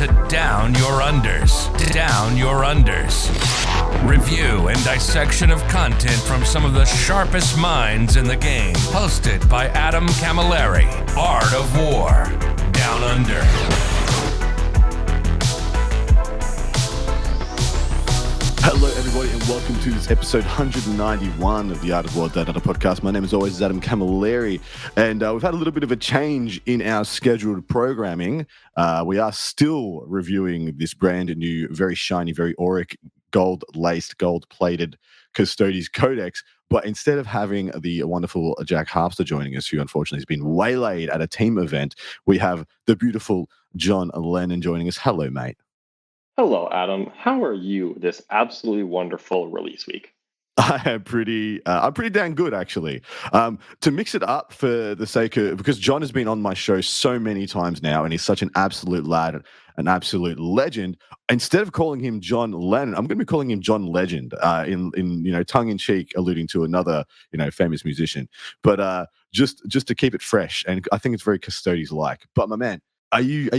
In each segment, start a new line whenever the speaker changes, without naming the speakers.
to Down Your Unders. Down Your Unders. Review and dissection of content from some of the sharpest minds in the game. Hosted by Adam Camilleri. Art of War. Down Under.
Hello, everybody, and welcome to this episode 191 of the Art of War Data podcast. My name, as always, is Adam Camilleri, and we've had a little bit of a change in our scheduled programming. We are still reviewing this brand new, very shiny, very auric, gold-laced, gold-plated Custodes Codex, but instead of having the wonderful Jack Harpster joining us, who unfortunately has been waylaid at a team event, we have the beautiful John Lennon joining us. Hello, mate.
Hello, Adam. How are you this absolutely wonderful release week?
I'm pretty damn good, actually. To mix it up for the sake of, because John has been on my show so many times now, and he's such an absolute lad, an absolute legend. Instead of calling him John Lennon, I'm going to be calling him John Legend, in tongue in cheek, alluding to another famous musician. But just to keep it fresh, and I think it's very Custodes like. But my man, are you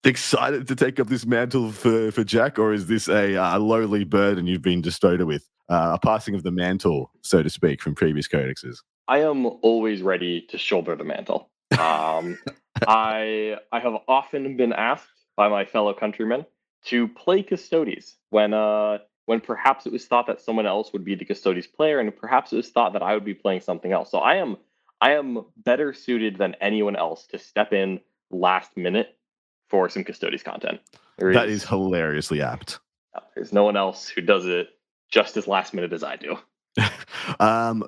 excited to take up this mantle for Jack, or is this a lowly burden you've been bestowed with, a passing of the mantle, so to speak, from previous codexes?
I am always ready to shoulder the mantle. I have often been asked by my fellow countrymen to play Custodes when perhaps it was thought that someone else would be the Custodes player, and perhaps it was thought that I would be playing something else. So I am better suited than anyone else to step in last minute for some Custodes content.
That is hilariously apt.
There's no one else who does it just as last minute as I do.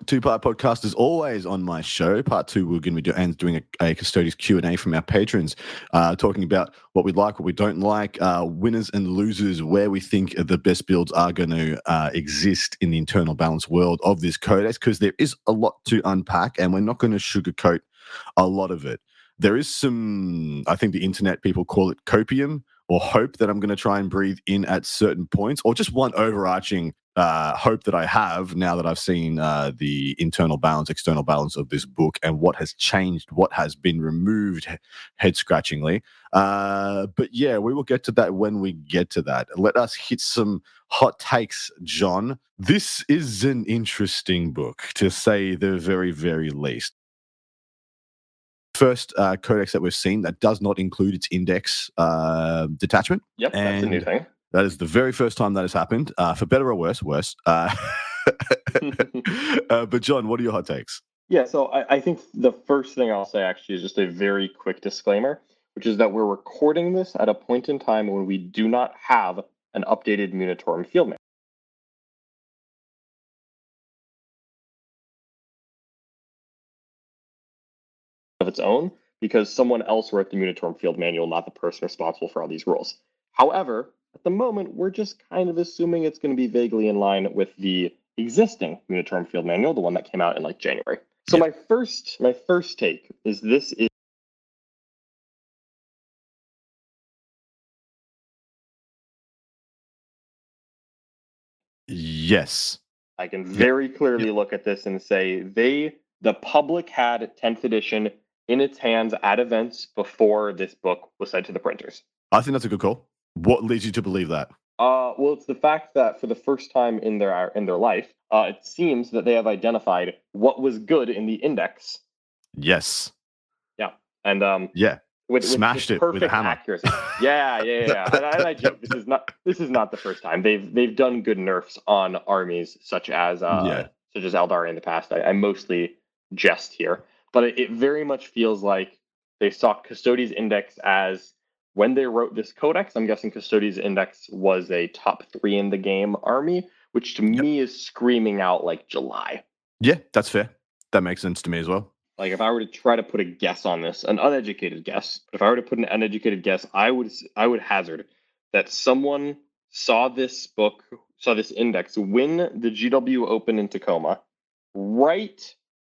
Two-part podcast is always on my show. Part two, we're going to be doing a Custodes Q&A from our patrons, talking about what we like, what we don't like, winners and losers, where we think the best builds are going to exist in the internal balance world of this codex, because there is a lot to unpack, and we're not going to sugarcoat a lot of it. There is some, I think the internet people call it copium or hope that I'm going to try and breathe in at certain points, or just one overarching hope that I have now that I've seen the internal balance, external balance of this book and what has changed, what has been removed head-scratchingly. But yeah, we will get to that when we get to that. Let us hit some hot takes, John. This is an interesting book, to say the very, very least. First codex that we've seen that does not include its index detachment.
Yep, that's a new thing.
That is the very first time that has happened, for better or worse. But John, what are your hot takes?
Yeah, so I think the first thing I'll say actually is just a very quick disclaimer, which is that we're recording this at a point in time when we do not have an updated Munitorum field manual of its own, because someone else wrote the Munitorum field manual, not the person responsible for all these rules. However, at the moment, we're just kind of assuming it's going to be vaguely in line with the existing Munitorum field manual, the one that came out in January. So my first take is this is
yes.
I can very clearly look at this and say the public had 10th edition in its hands at events before this book was sent to the printers.
I think that's a good call. What leads you to believe that?
Well, it's the fact that for the first time in their life, it seems that they have identified what was good in the index.
Yes.
Yeah, and
smashed it with a hammer.
Accuracy. Yeah. and I joke. This is not the first time they've done good nerfs on armies such as Eldar in the past. I mostly jest here, but it very much feels like they saw Custodes Index as, when they wrote this codex, I'm guessing Custodes Index was a top 3 in the game army, which to me is screaming out July.
Yeah, that's fair. That makes sense to me as well.
If I were to try to put a guess on this, an uneducated guess, but if I were to put an uneducated guess, I would hazard that someone saw this index win the GW Open in Tacoma right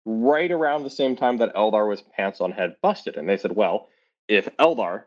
around the same time that Eldar was pants on head busted. And they said, well, if Eldar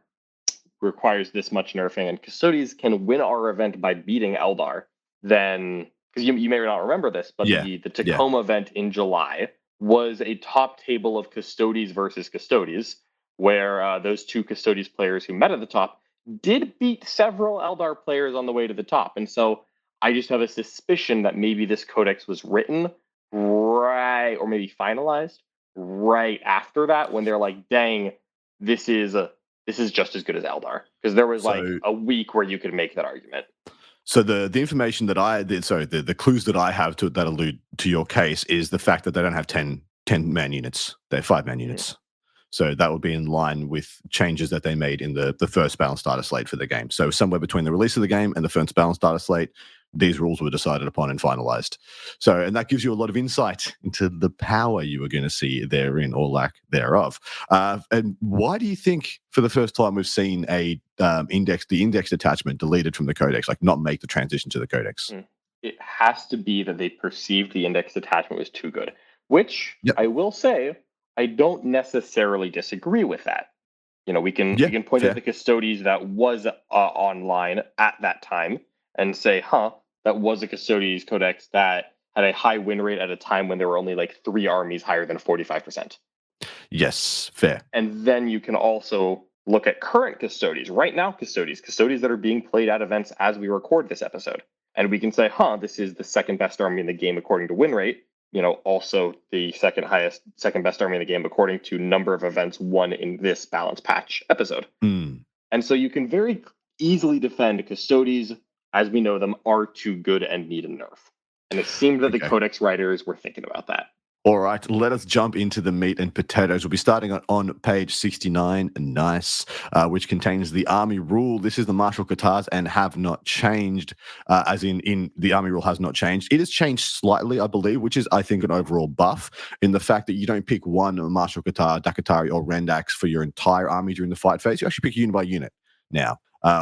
requires this much nerfing and Custodes can win our event by beating Eldar, then, because you may not remember this, but the Tacoma event in July was a top table of Custodes versus Custodes, where those two Custodes players who met at the top did beat several Eldar players on the way to the top. And so I just have a suspicion that maybe this codex was written right, or maybe finalized right after that, when they're like, dang, this is just as good as Eldar. Because there was like a week where you could make that argument.
So the information that the clues that I have that allude to your case is the fact that they don't have 10 man units. They're 5-man units. So that would be in line with changes that they made in the first balanced data slate for the game. So somewhere between the release of the game and the first balanced data slate, these rules were decided upon and finalized. So, and that gives you a lot of insight into the power you are going to see therein, or lack thereof. And why do you think, for the first time, we've seen the indexed attachment deleted from the codex, like not make the transition to the codex?
It has to be that they perceived the indexed attachment was too good, which I will say, I don't necessarily disagree with that. We can point out the Custodes that was online at that time and say, that was a Custodes codex that had a high win rate at a time when there were only like 3 armies higher than 45%.
Yes, fair.
And then you can also look at current Custodes, right now Custodes that are being played at events as we record this episode. And we can say, this is the second best army in the game according to win rate. Also the second best army in the game according to number of events won in this balance patch episode. And so you can very easily defend Custodes, as we know them, are too good and need a nerf. And it seemed that the Codex writers were thinking about that.
All right, let us jump into the meat and potatoes. We'll be starting on page 69, which contains the army rule. This is the martial katars and have not changed, as in the army rule has not changed. It has changed slightly, I believe, which is, I think, an overall buff in the fact that you don't pick one martial katar, Dakatari, or Rendax for your entire army during the fight phase. You actually pick unit by unit now,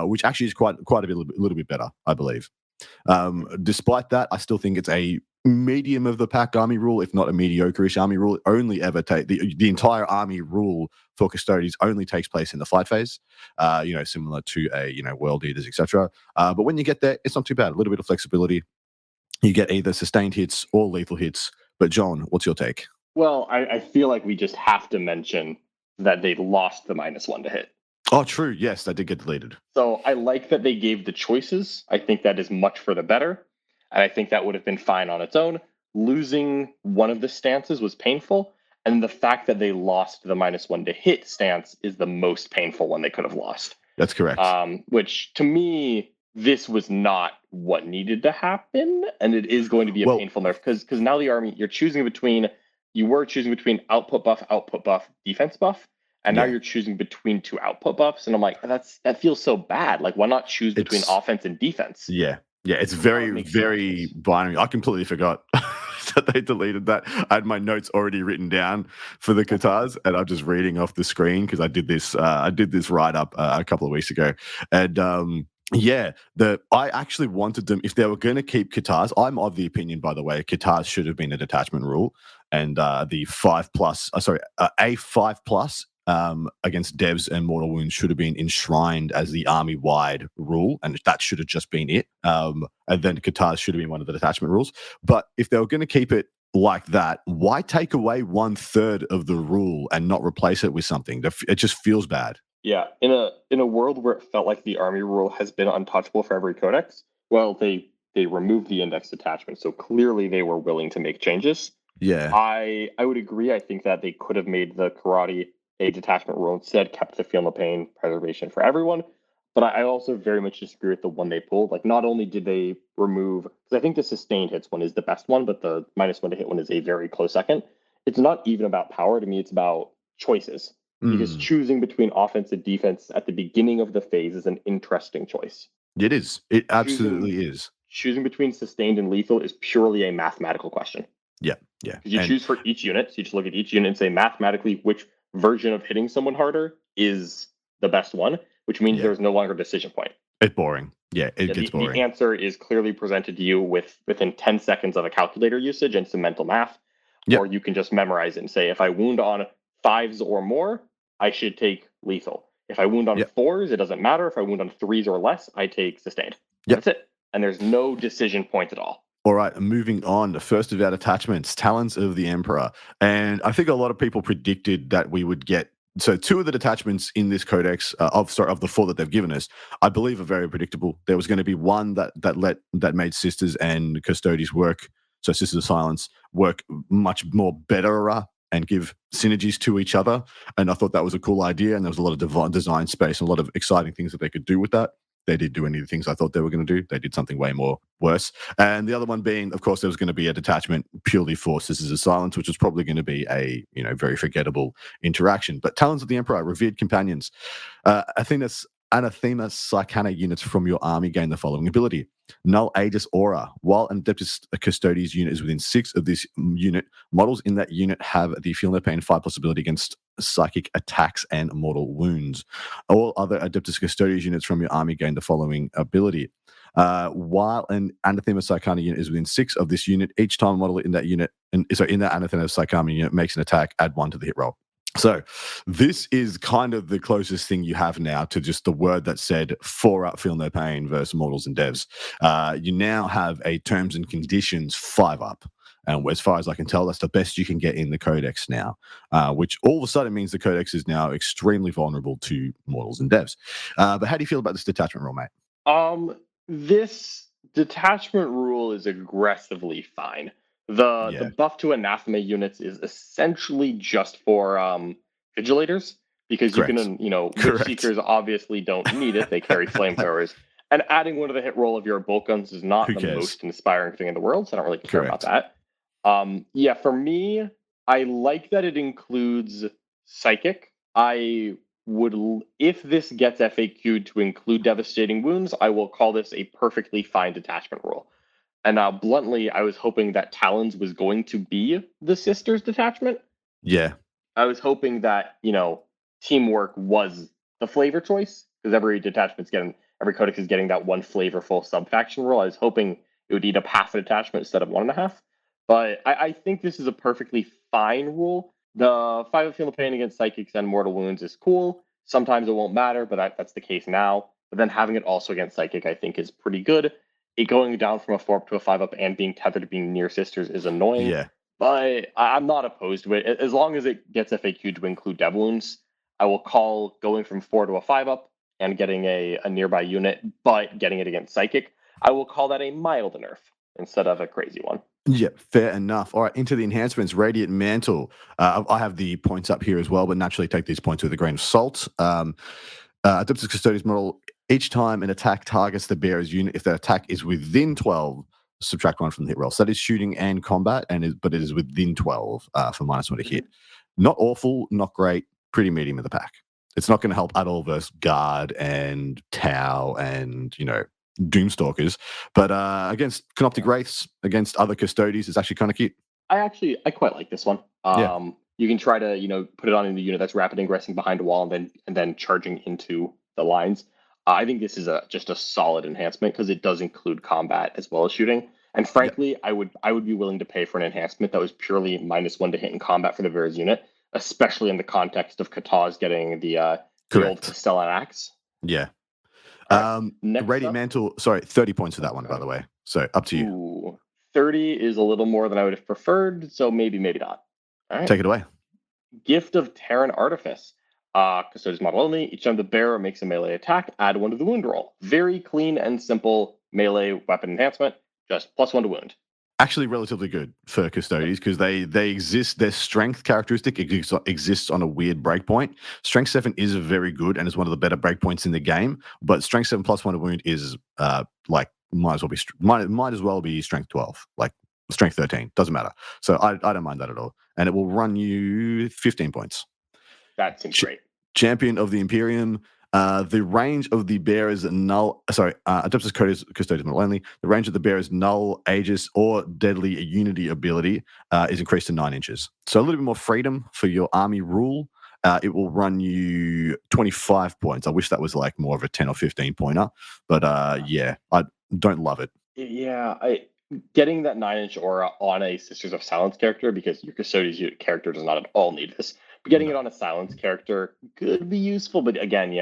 which actually is quite a little bit better, I believe. Despite that, I still think it's a medium of the pack army rule, if not a mediocre-ish army rule. Only ever take the entire army rule for Custodes only takes place in the fight phase, similar to a world eaters, etc. But when you get there, it's not too bad. A little bit of flexibility. You get either sustained hits or lethal hits. But John, what's your take?
Well, I feel like we just have to mention that they lost the -1 to hit.
Oh, true. Yes, that did get deleted.
So I like that they gave the choices. I think that is much for the better. And I think that would have been fine on its own. Losing one of the stances was painful. And the fact that they lost the -1 to hit stance is the most painful one they could have lost.
That's correct.
Which, to me, this was not what needed to happen. And it is going to be a painful nerf. Because now the army, you were choosing between output buff, defense buff. And now you're choosing between 2 output buffs. And I'm like, that feels so bad. Like, why not choose between offense and defense?
Yeah, it's very, very binary. I completely forgot that they deleted that. I had my notes already written down for the katars, and I'm just reading off the screen because I did this write-up a couple of weeks ago. And I actually wanted them, if they were going to keep katars, I'm of the opinion, by the way, katars should have been a detachment rule. And the A5+ against devs and mortal wounds should have been enshrined as the army-wide rule, and that should have just been it. And then katars should have been one of the detachment rules. But if they were going to keep it like that, why take away 1/3 of the rule and not replace it with something? It just feels bad.
Yeah, in a world where it felt like the army rule has been untouchable for every codex, well, they removed the index attachment, so clearly they were willing to make changes.
Yeah,
I would agree. I think that they could have made the karate a detachment rule instead, kept the feel no pain preservation for everyone. But I also very much disagree with the one they pulled. Like, not only did they remove, because I think the sustained hits one is the best one, but the -1 to hit one is a very close second. It's not even about power to me. It's about choices. Because choosing between offense and defense at the beginning of the phase is an interesting choice.
It is. It absolutely is.
Choosing between sustained and lethal is purely a mathematical question.
Yeah.
Because you choose for each unit. So you just look at each unit and say mathematically which version of hitting someone harder is the best one, which means there's no longer a decision point.
It's boring. It gets boring.
The answer is clearly presented to you within 10 seconds of a calculator usage and some mental math. Or you can just memorize it and say, if I wound on 5s or more, I should take lethal. If I wound on 4s, it doesn't matter. If I wound on 3s or less, I take sustained. That's it. And there's no decision point at all.
All right, moving on. The first of our attachments, Talons of the Emperor. And I think a lot of people predicted that we would get So two of the detachments in this codex of the four that they've given us, I believe are very predictable. There was going to be one that made Sisters and Custodes work. So Sisters of Silence work much more better and give synergies to each other. And I thought that was a cool idea. And there was a lot of design space and a lot of exciting things that they could do with that. They did do any of the things I thought they were going to do. They did something way more worse. And the other one being, of course, there was going to be a detachment purely for Sisters of Silence, which was probably going to be a very forgettable interaction. But Talons of the Emperor, revered companions. Athena's Anathema Psychana units from your army gain the following ability. Null Aegis Aura. While an Adeptus Custodes unit is within 6 of this unit, models in that unit have the Feel No Pain 5+ ability against psychic attacks and mortal wounds. All other Adeptus Custodes units from your army gain the following ability. While an Anathema Psychana unit is within 6 of this unit, each time a model in that unit, in that Anathema Psychana unit makes an attack, add 1 to the hit roll. So this is kind of the closest thing you have now to just the word that said 4-up Feel No Pain versus Mortals and Devs. You now have a terms and conditions 5-up. And as far as I can tell, that's the best you can get in the Codex now, which all of a sudden means the Codex is now extremely vulnerable to Mortals and Devs. But how do you feel about this detachment rule, mate?
This detachment rule is aggressively fine. The buff to anathema units is essentially just for vigilators, because
Correct.
you can, witch seekers obviously don't need it. They carry flamethrowers. And adding 1 to the hit roll of your bolt guns is not the most inspiring thing in the world, so I don't really care about that. For me, I like that it includes psychic. I would, if this gets FAQ'd to include devastating wounds, I will call this a perfectly fine detachment rule. And bluntly, I was hoping that Talons was going to be the Sisters detachment.
Yeah.
I was hoping that, teamwork was the flavor choice, because every codex is getting that one flavorful sub-faction rule. I was hoping it would eat up half a detachment instead of 1.5. But I think this is a perfectly fine rule. The 5 of Feel No Pain against psychics and mortal wounds is cool. Sometimes it won't matter, but that's the case now. But then having it also against psychic, I think, is pretty good. It going down from a 4-up to a 5-up and being tethered to being near Sisters is annoying.
Yeah.
But I'm not opposed to it. As long as it gets FAQ to include dev wounds, I will call going from 4 to a 5-up and getting a nearby unit, but getting it against psychic. I will call that a mild nerf instead of a crazy one.
Yeah, fair enough. All right, into the enhancements. Radiant Mantle. I have the points up here as well, but naturally take these points with a grain of salt. Adeptus Custodes model, each time an attack targets the bearer's unit, if the attack is within 12, subtract 1 from the hit roll. So that is shooting and combat, but it is within 12 for -1 to hit. Not awful, not great, pretty medium in the pack. It's not going to help at all versus Guard and Tau and, Doomstalkers, but against Canoptic Wraiths, against other Custodes, it's actually kind of cute.
I quite like this one. You can try to put it on in the unit that's rapid ingressing behind a wall and then charging into the lines. I think this is just a solid enhancement because it does include combat as well as shooting. And frankly, I would be willing to pay for an enhancement that was purely -1 to hit in combat for the Vera's unit, especially in the context of Kataz getting the old Castellan axe.
Yeah.
Right,
Radiant Mantle, 30 points for that one, by the way. So up to you.
Ooh, 30 is a little more than I would have preferred, so maybe not. All right.
Take it away.
Gift of Terran Artifice. Custodes model only. Each time the bearer makes a melee attack, add 1 to the wound roll. Very clean and simple melee weapon enhancement. Just +1 to wound.
Actually, relatively good for Custodes because they exist. Their strength characteristic exists on a weird breakpoint. Strength 7 is very good and is one of the better breakpoints in the game. But Strength 7 +1 to wound is might as well be Strength 12, like Strength 13. Doesn't matter. So I don't mind that at all. And it will run you 15 points.
That seems great.
Champion of the Imperium. The range of the bearer's null, Adeptus Custodes model only. The range of the bearer's null, Aegis, or deadly unity ability is increased to 9 inches. So a little bit more freedom for your army rule. It will run you 25 points. I wish that was like more of a 10 or 15 pointer, but I don't love it.
Yeah, getting that 9-inch aura on a Sisters of Silence character, because your Custodes character does not at all need this. But getting it on a Silence character could be useful, but again,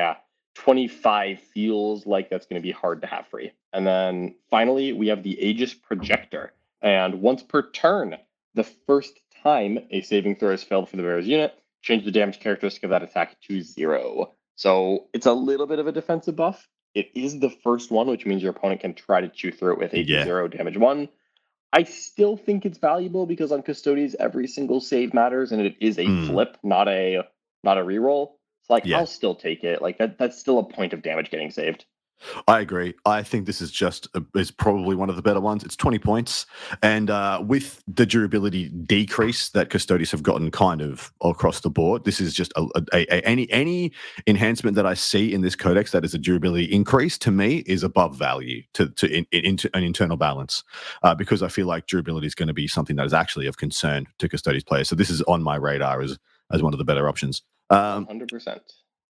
25 feels like that's going to be hard to have free. And then finally, we have the Aegis Projector. And once per turn, the first time a saving throw is failed for the bearer's unit, change the damage characteristic of that attack to 0. So it's a little bit of a defensive buff. It is the first one, which means your opponent can try to chew through it with AP 0, damage 1. I still think it's valuable because on Custodes, every single save matters, and it is a flip, not a reroll. So I'll still take it. That's still a point of damage getting saved.
I agree. I think this is is probably one of the better ones. It's 20 points, and with the durability decrease that Custodes have gotten kind of across the board, this is just any enhancement that I see in this codex that is a durability increase to me is above value to an internal balance, because I feel like durability is going to be something that is actually of concern to Custodes players. So this is on my radar as one of the better options.
100%.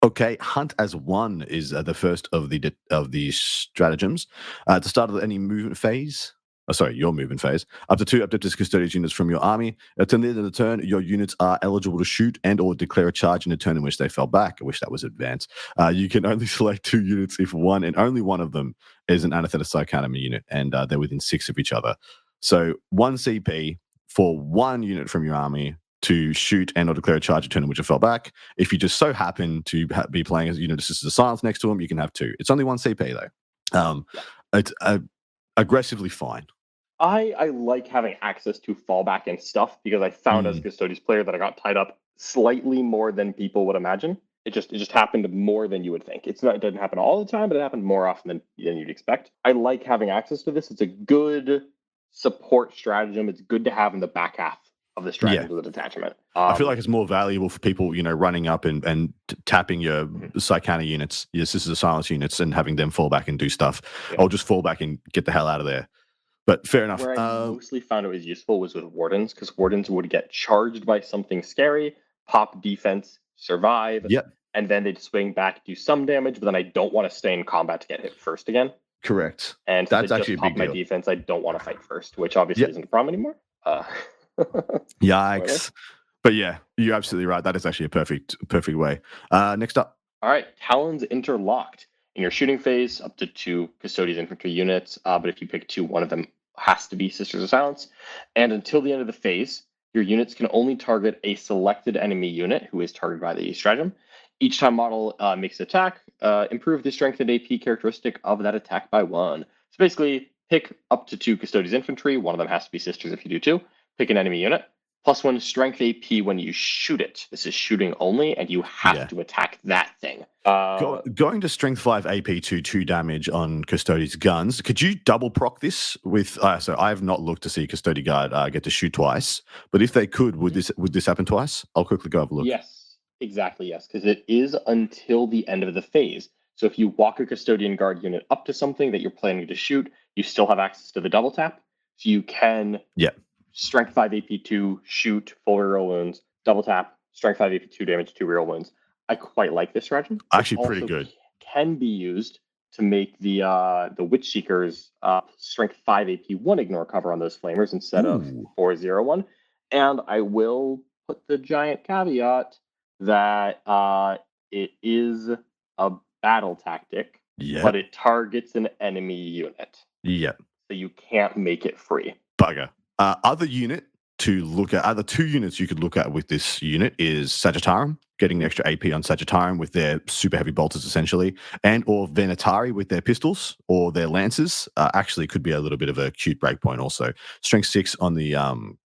Okay, hunt as one is the first of the stratagems. At the start of any movement phase, your movement phase, up to 2 Adeptus Custodes units from your army. At the end of the turn, your units are eligible to shoot and or declare a charge in a turn in which they fell back. I wish that was advanced. You can only select 2 units if one and only one of them is an Anathetus Arcanum unit, and they're within 6 of each other. So 1 CP for 1 unit from your army to shoot and or declare a charge a turn in which it fell back. If you just so happen to be playing as Sisters of Silence next to them, you can have 2. It's only 1 CP though. It's aggressively fine.
I like having access to fallback and stuff because I found as a Custodes player that I got tied up slightly more than people would imagine. It just happened more than you would think. It doesn't happen all the time, but it happened more often than you'd expect. I like having access to this. It's a good support stratagem. It's good to have in the back half of the strategy of the detachment.
I feel like it's more valuable for people, running up and tapping your Psychana units, your Sisters of Silence units, and having them fall back and do stuff. Yeah. I'll just fall back and get the hell out of there. But fair enough.
Where I mostly found it was useful was with Wardens, because Wardens would get charged by something scary, pop defense, survive, and then they'd swing back, do some damage, but then I don't want to stay in combat to get hit first again.
Correct.
And that's actually a big deal. My defense, I don't want to fight first, which obviously isn't a problem anymore.
Yikes. But yeah, you're absolutely right. That is actually a perfect way. Next up.
All right, Talons interlocked. In your shooting phase, up to 2 Custodes infantry units, but if you pick 2, one of them has to be Sisters of Silence. And until the end of the phase, your units can only target a selected enemy unit who is targeted by the stratagem. Each time model makes an attack, improve the strength and AP characteristic of that attack by 1. So basically, pick up to 2 Custodes infantry. One of them has to be Sisters if you do 2. Pick an enemy unit. +1 strength AP when you shoot it. This is shooting only, and you have to attack that thing.
Going to strength 5 AP to 2 damage on Custodes guns. Could you double proc this with? So I have not looked to see Custode Guard get to shoot twice, but if they could, would this happen twice? I'll quickly go have a look.
Yes, exactly. Yes, because it is until the end of the phase. So if you walk a Custodian Guard unit up to something that you're planning to shoot, you still have access to the double tap. So you can strength 5 AP2, shoot, full reroll wounds, double tap, strength 5 AP2 damage, 2 reroll wounds. I quite like this stratagem.
Actually, pretty good.
Can be used to make the Witch Seekers strength 5 AP1 ignore cover on those flamers instead of 4-0-1. And I will put the giant caveat that it is a battle tactic, but it targets an enemy unit.
Yeah.
So you can't make it free.
Bugger. Other 2 units you could look at with this unit is Sagittarum, getting the extra AP on Sagittarum with their super heavy bolters essentially, and or Venatari with their pistols or their lances. Actually could be a little bit of a cute breakpoint also. Strength 6 on the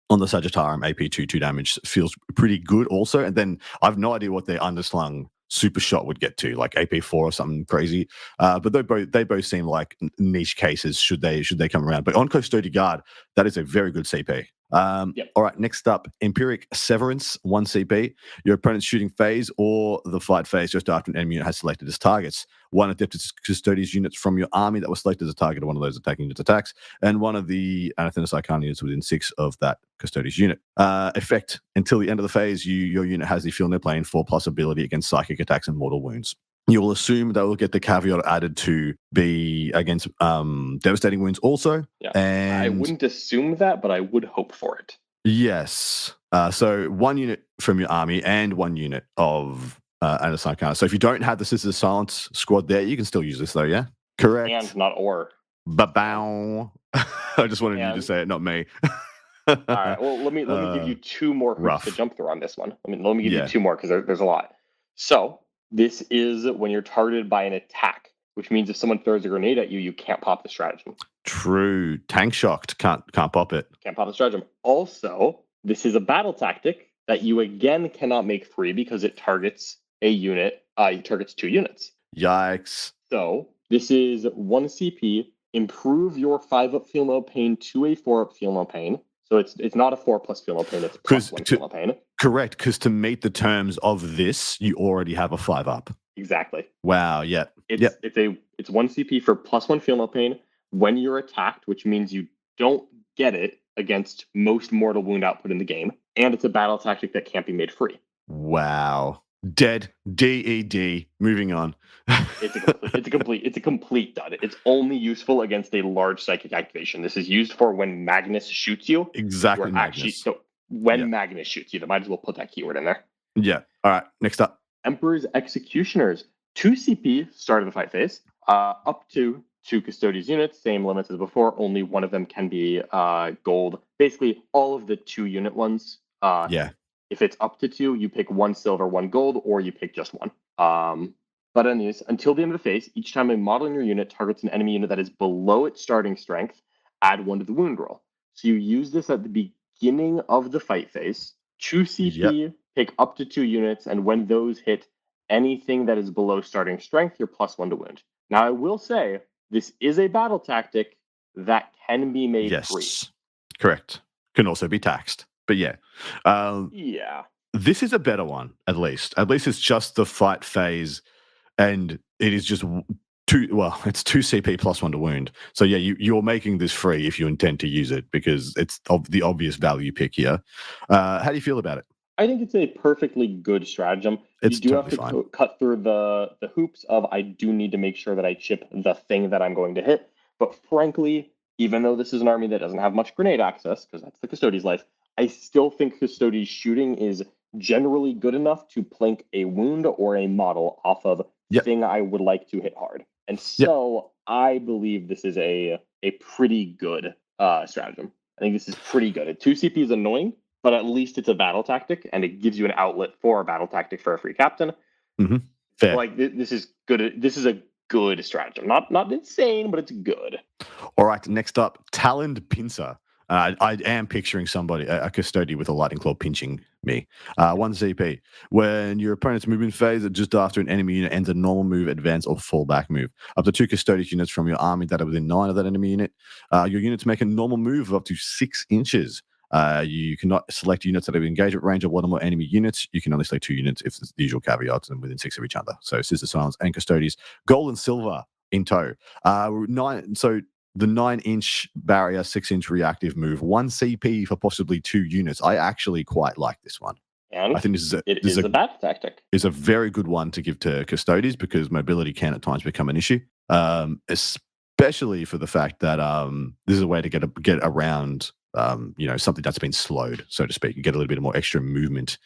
Sagittarum, AP2 damage feels pretty good also. And then I've no idea what their underslung super shot would get to, like AP4 or something crazy. But they both seem like niche cases should they come around. But on Custode Guard, that is a very good CP. All right, next up, Empiric Severance, 1 CP. Your opponent's shooting phase or the fight phase just after an enemy unit has selected as targets. 1 Adeptus Custodes units from your army that was selected as a target of one of those attacking units attacks, and 1 of the Anathetus Arcana units within 6 of that Custodes unit. Effect, until the end of the phase, your unit has the Feel No Pain 4+ ability against psychic attacks and mortal wounds. You will assume they will get the caveat added to be against devastating wounds also.
Yeah.
And
I wouldn't assume that, but I would hope for it.
Yes. So 1 unit from your army and 1 unit of Anathetus Arcana. So if you don't have the Sisters of Silence squad there, you can still use this though, yeah? Correct.
And not or.
Ba-bow. I just wanted you to say it, not me.
All right. Well, let me give you two more hoops
rough.
to jump through on this one. Let me give you
Yeah.
two more because there's a lot. So this is when you're targeted by an attack, which means if someone throws a grenade at you, you can't pop the stratagem.
True. Tank shocked. Can't pop it.
Can't pop the stratagem. Also, this is a battle tactic that you again cannot make free because it targets a unit. It targets 2 units.
Yikes.
So this is 1 CP. Improve your 5-up feel no pain to a 4-up feel no pain. So it's not a 4 plus feel no pain. It's plus 1 feel no pain.
Correct, because to meet the terms of this, you already have a 5-up.
Exactly.
Wow. Yeah.
It's 1 CP for plus 1 feel no pain when you're attacked, which means you don't get it against most mortal wound output in the game, and it's a battle tactic that can't be made free.
Wow. Dead. DED. Moving on.
It's a complete dud. It's only useful against a large psychic activation. This is used for when Magnus shoots you.
Exactly. Magnus.
Magnus shoots you, they might as well put that keyword in there.
Yeah. All right. Next up.
Emperor's Executioners. 2 CP, start of the fight phase. Up to 2 Custodes units, same limits as before. Only one of them can be gold. Basically, all of the 2 unit ones. If it's up to 2, you pick 1 silver, 1 gold, or you pick just 1. But anyways, until the end of the phase, each time a model in your unit targets an enemy unit that is below its starting strength, add 1 to the wound roll. So you use this at the beginning of the fight phase. 2 CP, pick up to 2 units, and when those hit anything that is below starting strength, you're plus 1 to wound. Now, I will say, this is a battle tactic that can be made free.
Correct. Can also be taxed. But yeah. This is a better one, at least. At least it's just the fight phase, and it is just it's 2 CP plus 1 to wound. So yeah, you're making this free if you intend to use it, because it's the obvious value pick here. How do you feel about it?
I think it's a perfectly good stratagem. You do have to cut through the hoops of, I do need to make sure that I chip the thing that I'm going to hit. But frankly, even though this is an army that doesn't have much grenade access, because that's the Custodes' life, I still think Custodes shooting is generally good enough to plink a wound or a model off of the thing I would like to hit hard. And so I believe this is a pretty good stratagem. I think this is pretty good. A 2 CP is annoying, but at least it's a battle tactic, and it gives you an outlet for a battle tactic for a free captain.
Fair.
Like, this is good. This is a good stratagem. Not insane, but it's good.
All right, next up, Taloned Pincer. I am picturing somebody, a Custode with a lightning claw pinching me. 1 CP. When your opponent's movement phase just after an enemy unit ends a normal move, advance, or fallback move. Up to 2 Custodes units from your army that are within 9 of that enemy unit. Your units make a normal move of up to 6 inches. You cannot select units that have engagement range of 1 or more enemy units. You can only select 2 units if it's the usual caveats and within 6 of each other. So Sister Silence and Custodes. Gold and silver in tow. The 9-inch barrier, 6-inch reactive move, 1 CP for possibly 2 units. I actually quite like this one.
And
I think this
is a battle tactic.
It's a very good one to give to Custodes, because mobility can at times become an issue, especially for the fact that this is a way to get around something that's been slowed, so to speak, and get a little bit more extra movement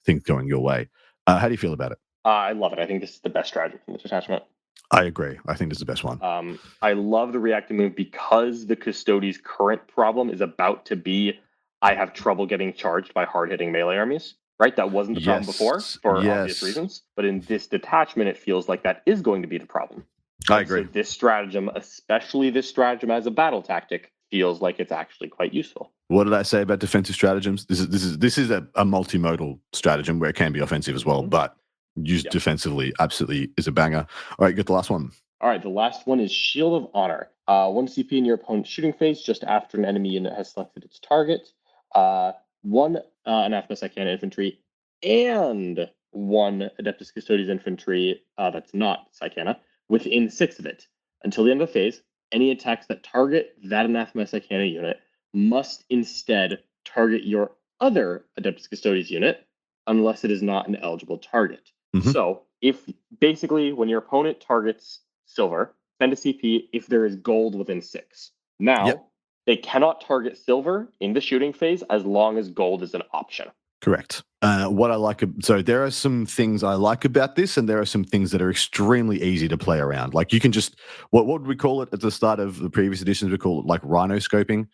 things going your way. How do you feel about it?
I love it. I think this is the best strategy from the detachment.
I agree. I think this is the best one.
I love the reactive move because the Custodes' current problem is about to be, I have trouble getting charged by hard-hitting melee armies. Right? That wasn't the problem before for obvious reasons. But in this detachment, it feels like that is going to be the problem.
I agree.
So this stratagem, especially this stratagem as a battle tactic, feels like it's actually quite useful.
What did I say about defensive stratagems? This is a multimodal stratagem where it can be offensive as well, but used defensively absolutely is a banger. All right, get the last one.
All right, the last one is Shield of Honor. 1 CP in your opponent's shooting phase just after an enemy unit has selected its target. 1 Anathema Psychana infantry and 1 Adeptus Custodes infantry that's not Psychana within 6 of it. Until the end of the phase, any attacks that target that Anathema Psychana unit must instead target your other Adeptus Custodes unit unless it is not an eligible target. So if basically when your opponent targets silver, spend a CP if there is gold within 6. Now, they cannot target silver in the shooting phase as long as gold is an option.
Correct. What I like, so there are some things I like about this, and there are some things that are extremely easy to play around. Like you can just, what would we call it at the start of the previous editions? We call it like rhinoscoping.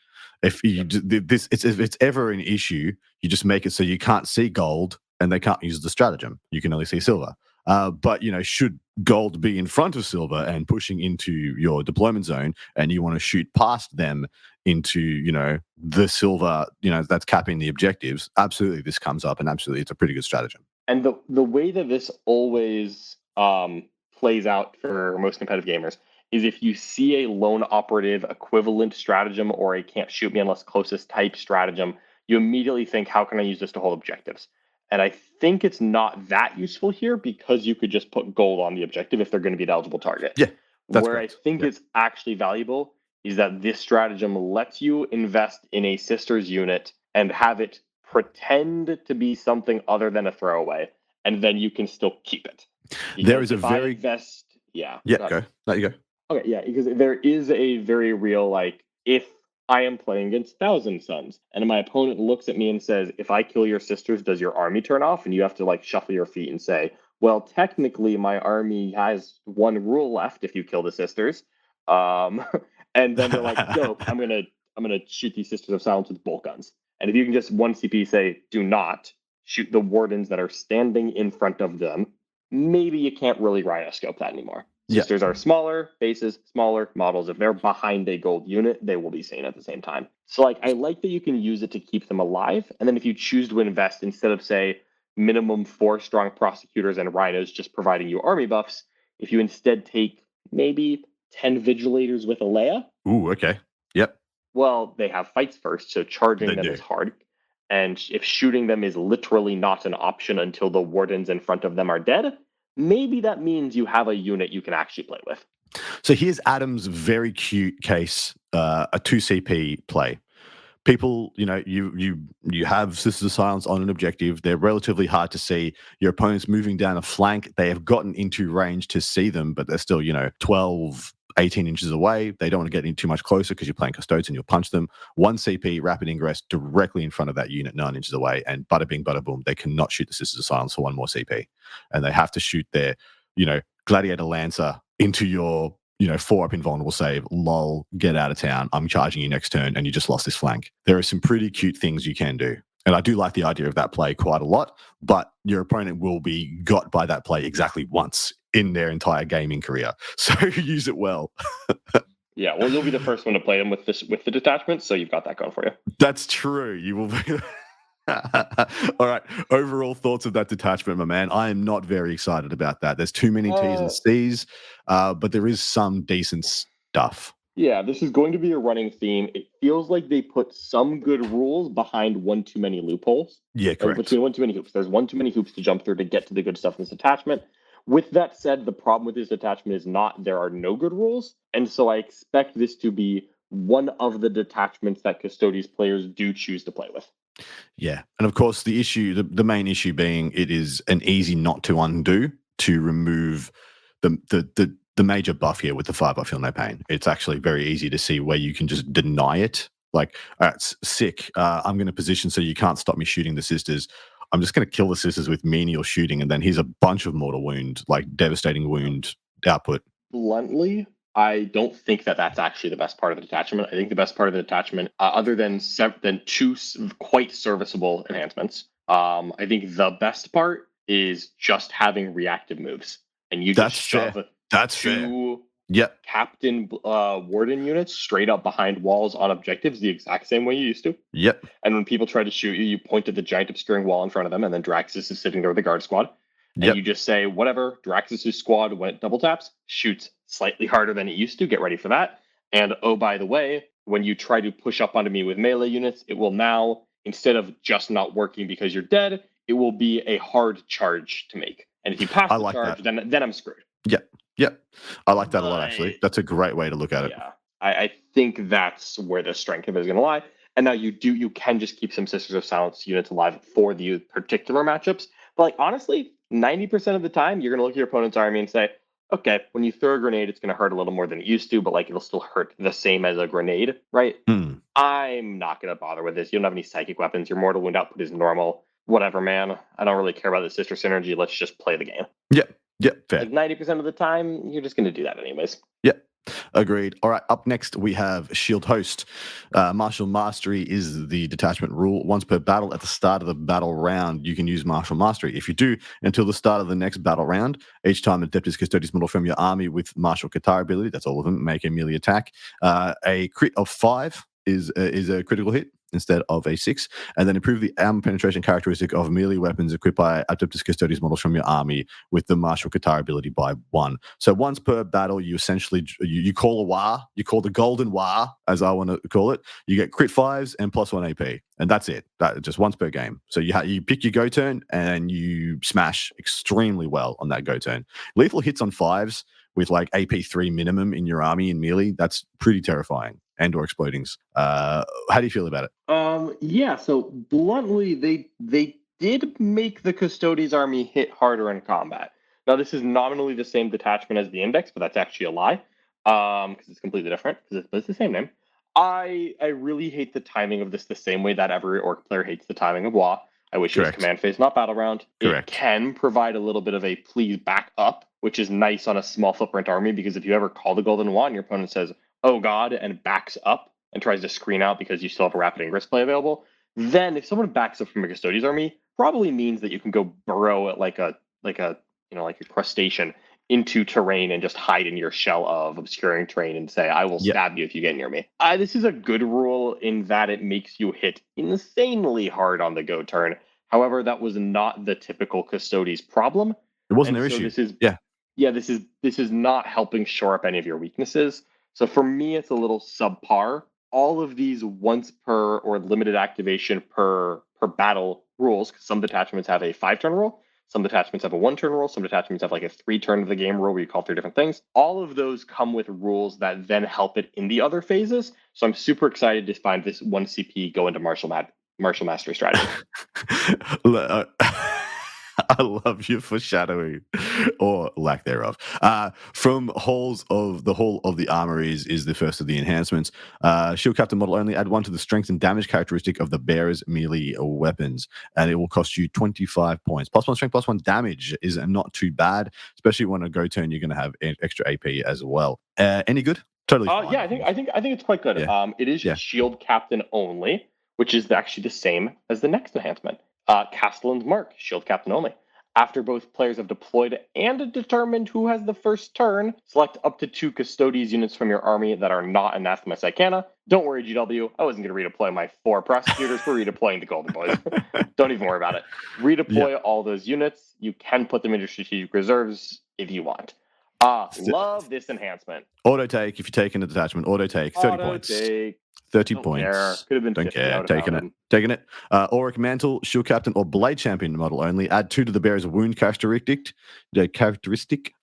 If you this, if it's ever an issue, you just make it so you can't see gold, and they can't use the stratagem. You can only see silver. But should gold be in front of silver and pushing into your deployment zone, and you want to shoot past them into the silver, that's capping the objectives, absolutely this comes up, and absolutely it's a pretty good stratagem.
And the way that this always plays out for most competitive gamers is if you see a lone operative equivalent stratagem or a can't shoot me unless closest type stratagem, you immediately think, how can I use this to hold objectives? And I think it's not that useful here because you could just put gold on the objective if they're going to be an eligible target.
Yeah, that's
where
correct.
I think it's actually valuable is that this stratagem lets you invest in a sister's unit and have it pretend to be something other than a throwaway, and then you can still keep it. Because
There is a
if
very
I invest,
go. There you go.
Okay, yeah, because there is a very real, like, if I am playing against Thousand Suns and my opponent looks at me and says, if I kill your sisters, does your army turn off? And you have to like shuffle your feet and say, well, technically my army has one rule left if you kill the sisters. And then they're like, dope, I'm gonna shoot these Sisters of Silence with bolt guns. And if you can just one CP say, do not shoot the wardens that are standing in front of them, maybe you can't really rhinoscope that anymore. Sisters are smaller, bases, smaller models. If they're behind a gold unit, they will be seen at the same time. So like, I like that you can use it to keep them alive. And then if you choose to invest, instead of say minimum 4 strong prosecutors and rhinos just providing you army buffs, if you instead take maybe 10 vigilators with Alea.
Ooh, okay. Yep.
Well, they have fights first, so charging them is hard. And if shooting them is literally not an option until the wardens in front of them are dead, maybe that means you have a unit you can actually play with.
So here's Adam's very cute case, a 2CP play. People, you have Sisters of Silence on an objective. They're relatively hard to see. Your opponent's moving down a flank. They have gotten into range to see them, but they're still, 12, 18 inches away. They don't want to get in too much closer because you're playing Custodes and you'll punch them. 1 CP, rapid ingress directly in front of that unit 9 inches away, and bada bing, bada boom. They cannot shoot the Sisters of Silence for 1 more CP. And they have to shoot their, Gladiator Lancer into your 4-up invulnerable save, lol, get out of town, I'm charging you next turn, and you just lost this flank. There are some pretty cute things you can do. And I do like the idea of that play quite a lot, but your opponent will be got by that play exactly once in their entire gaming career. So use it well.
Yeah, well, you'll be the first one to play them with the detachment, so you've got that going for you.
That's true. You will be... All right. Overall thoughts of that detachment, my man. I am not very excited about that. There's too many T's and C's, but there is some decent stuff.
Yeah, this is going to be a running theme. It feels like they put some good rules behind one too many loopholes.
Yeah, correct.
Between one too many hoops. There's one too many hoops to jump through to get to the good stuff in this attachment. With that said, the problem with this attachment is not there are no good rules. And so I expect this to be one of the detachments that Custodes players do choose to play with.
Yeah. And of course, the issue, the main issue being it is an easy not to undo to remove the major buff here with the 5 I feel no pain. It's actually very easy to see where you can just deny it. Like, it's sick. I'm going to position so you can't stop me shooting the sisters. I'm just going to kill the sisters with menial shooting, and then here's a bunch of mortal wound, like devastating wound output.
Bluntly, I don't think that that's actually the best part of the detachment. I think the best part of the detachment, other than 2 quite serviceable enhancements, I think the best part is just having reactive moves. And you just shove two captain warden units straight up behind walls on objectives the exact same way you used to.
Yep.
And when people try to shoot you, you point at the giant obscuring wall in front of them, and then Draxus is sitting there with the guard squad. And you just say, whatever, Draxus' squad, when it double taps, shoots slightly harder than it used to. Get ready for that. And oh, by the way, when you try to push up onto me with melee units, it will now, instead of just not working because you're dead, it will be a hard charge to make. And if you pass the charge, then I'm screwed.
Yep. I like that a lot, actually. That's a great way to look at it.
Yeah. I think that's where the strength of it is going to lie. And now you can just keep some Sisters of Silence units alive for the particular matchups. But like, honestly, 90% of the time, you're going to look at your opponent's army and say, okay, when you throw a grenade, it's going to hurt a little more than it used to, but like it'll still hurt the same as a grenade, right? I'm not going to bother with this. You don't have any psychic weapons. Your mortal wound output is normal. whatever, man. I don't really care about the sister synergy. Let's just play the game.
Yep, fair.
Like 90% of the time, you're just going to do that anyways.
Yep. Agreed. All right, up next we have Shield Host. Martial Mastery is the detachment rule. Once per battle, at the start of the battle round, you can use Martial Mastery. If you do, until the start of the next battle round, each time Adeptus Custodes model from your army with Martial Katar ability, that's all of them, make a melee attack. A crit of 5 is a critical hit instead of a 6, and then improve the armor penetration characteristic of melee weapons equipped by Adeptus Custodes models from your army with the Martial Katar ability by 1. So once per battle, you essentially you call a Wa, you call the Golden Wa, as I want to call it. You get crit 5s and +1 AP, and that's it. That just once per game. So you pick your go turn and you smash extremely well on that go turn. Lethal hits on 5s with like AP 3 minimum in your army in melee. That's pretty terrifying. And/or explodings. How do you feel about it?
Yeah. So bluntly, they did make the Custodes army hit harder in combat. Now, this is nominally the same detachment as the Index, but that's actually a lie, because it's completely different. Because it's the same name. I really hate the timing of this the same way that every Orc player hates the timing of Wa. I wish it was command phase, not battle round.
Correct.
It can provide a little bit of a please back up, which is nice on a small footprint army, because if you ever call the Golden Wa and your opponent says, "Oh God," and backs up and tries to screen out because you still have a rapid ingress play available, then if someone backs up from a Custodes army, probably means that you can go burrow at like a crustacean into terrain and just hide in your shell of obscuring terrain and say, "I will stab you if you get near me." This is a good rule in that it makes you hit insanely hard on the go turn. However, that was not the typical Custodes problem.
It wasn't their issue.
This is not helping shore up any of your weaknesses. So for me, it's a little subpar. All of these once per or limited activation per battle rules, because some detachments have a 5-turn rule, some detachments have a 1-turn rule, some detachments have like a 3-turn of the game rule where you call 3 different things. All of those come with rules that then help it in the other phases. So I'm super excited to find this 1 CP go into Martial Mastery strategy.
I love your foreshadowing, or lack thereof. From halls of the Hall of the Armories is the first of the enhancements. Shield Captain model only. Add 1 to the strength and damage characteristic of the bearer's melee weapons, and it will cost you 25 points. +1 strength, +1 damage is not too bad, especially when a go turn you're going to have extra AP as well. Any good? Totally fine.
Yeah, I think it's quite good.
Yeah.
It is Shield Captain only, which is actually the same as the next enhancement. Castellan's Mark, Shield Captain only. After both players have deployed and determined who has the first turn, select up to 2 Custodes units from your army that are not Anathema Psychana. Don't worry, GW, I wasn't going to redeploy my 4 prosecutors. We're redeploying the Golden Boys. Don't even worry about it. Redeploy all those units. You can put them into strategic reserves if you want. Love this enhancement.
Auto take, if you take in a detachment, auto take, 30 points. 30 points.
Care. Could have been
Don't
50
care. Taking it. Auric Mantle, Shield Captain, or Blade Champion model only. Add 2 to the bearer's wound characteristic.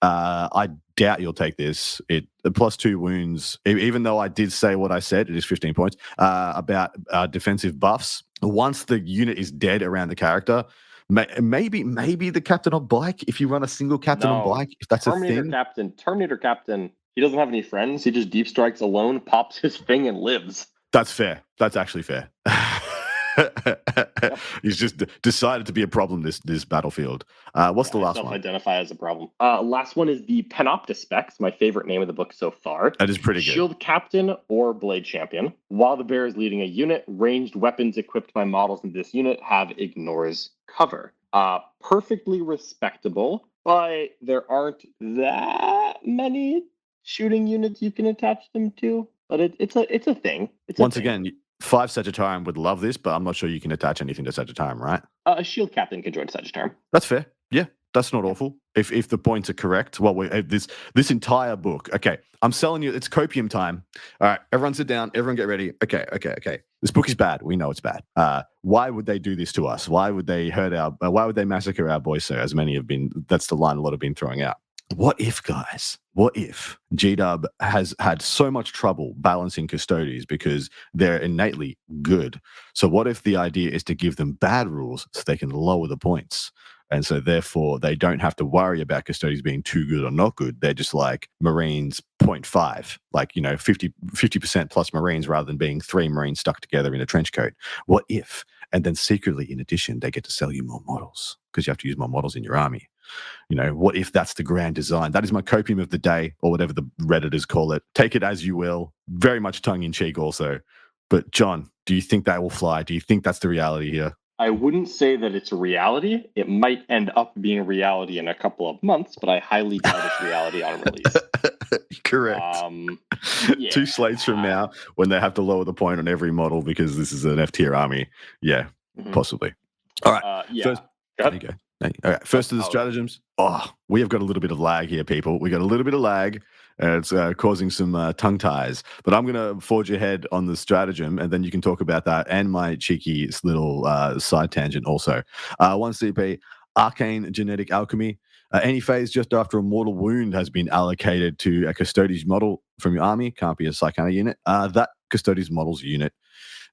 I doubt you'll take this. It +2 wounds. Even though I did say what I said, it is 15 points. About defensive buffs. Once the unit is dead around the character, maybe the captain on bike. If you run a single captain on bike, if that's a thing.
Terminator Captain. He doesn't have any friends. He just deep strikes alone, pops his thing, and lives.
That's fair. That's actually fair. He's just decided to be a problem this battlefield. What's the last one?
Identify as a problem. Last one is the Panopta Specs, my favorite name of the book so far.
That is pretty good.
Shield Captain or Blade Champion. While the bearer is leading a unit, ranged weapons equipped by models in this unit have ignores cover. Perfectly respectable, but there aren't that many shooting units you can attach them to. But it's a thing.
Again, 5 Sagittarium would love this, but I'm not sure you can attach anything to Sagittarium, right?
A Shield Captain can join Sagittarium.
That's fair. Yeah, that's not awful. If the points are correct. Well, this entire book. Okay, I'm selling you. It's copium time. All right, everyone sit down. Everyone get ready. Okay. This book is bad. We know it's bad. Why would they do this to us? Why would they why would they massacre our boys? So as many have been. That's the line a lot have been throwing out. What if, guys? What if GW has had so much trouble balancing Custodes because they're innately good? So what if the idea is to give them bad rules so they can lower the points? And so therefore they don't have to worry about Custodes being too good or not good. They're just like Marines 0.5, like, 50% plus Marines rather than being 3 Marines stuck together in a trench coat. What if? And then secretly, in addition, they get to sell you more models because you have to use more models in your army. What if that's the grand design? That is my copium of the day, or whatever the Redditors call it. Take it as you will. Very much tongue in cheek, also. But John, do you think that will fly? Do you think that's the reality here?
I wouldn't say that it's a reality. It might end up being a reality in a couple of months, but I highly doubt it's reality on release.
Correct.
Yeah.
2 slates from now, when they have to lower the point on every model because this is an F tier army. Yeah, possibly. All right.
Yeah.
First, there you go. All right. First of the stratagems. We have got a little bit of lag here, people. We got a little bit of lag. It's causing some tongue ties. But I'm going to forge ahead on the stratagem, and then you can talk about that and my cheeky little side tangent also. 1 CP, Arcane Genetic Alchemy. Any phase just after a mortal wound has been allocated to a Custodes model from your army. Can't be a Psychana unit. That Custodes model's unit.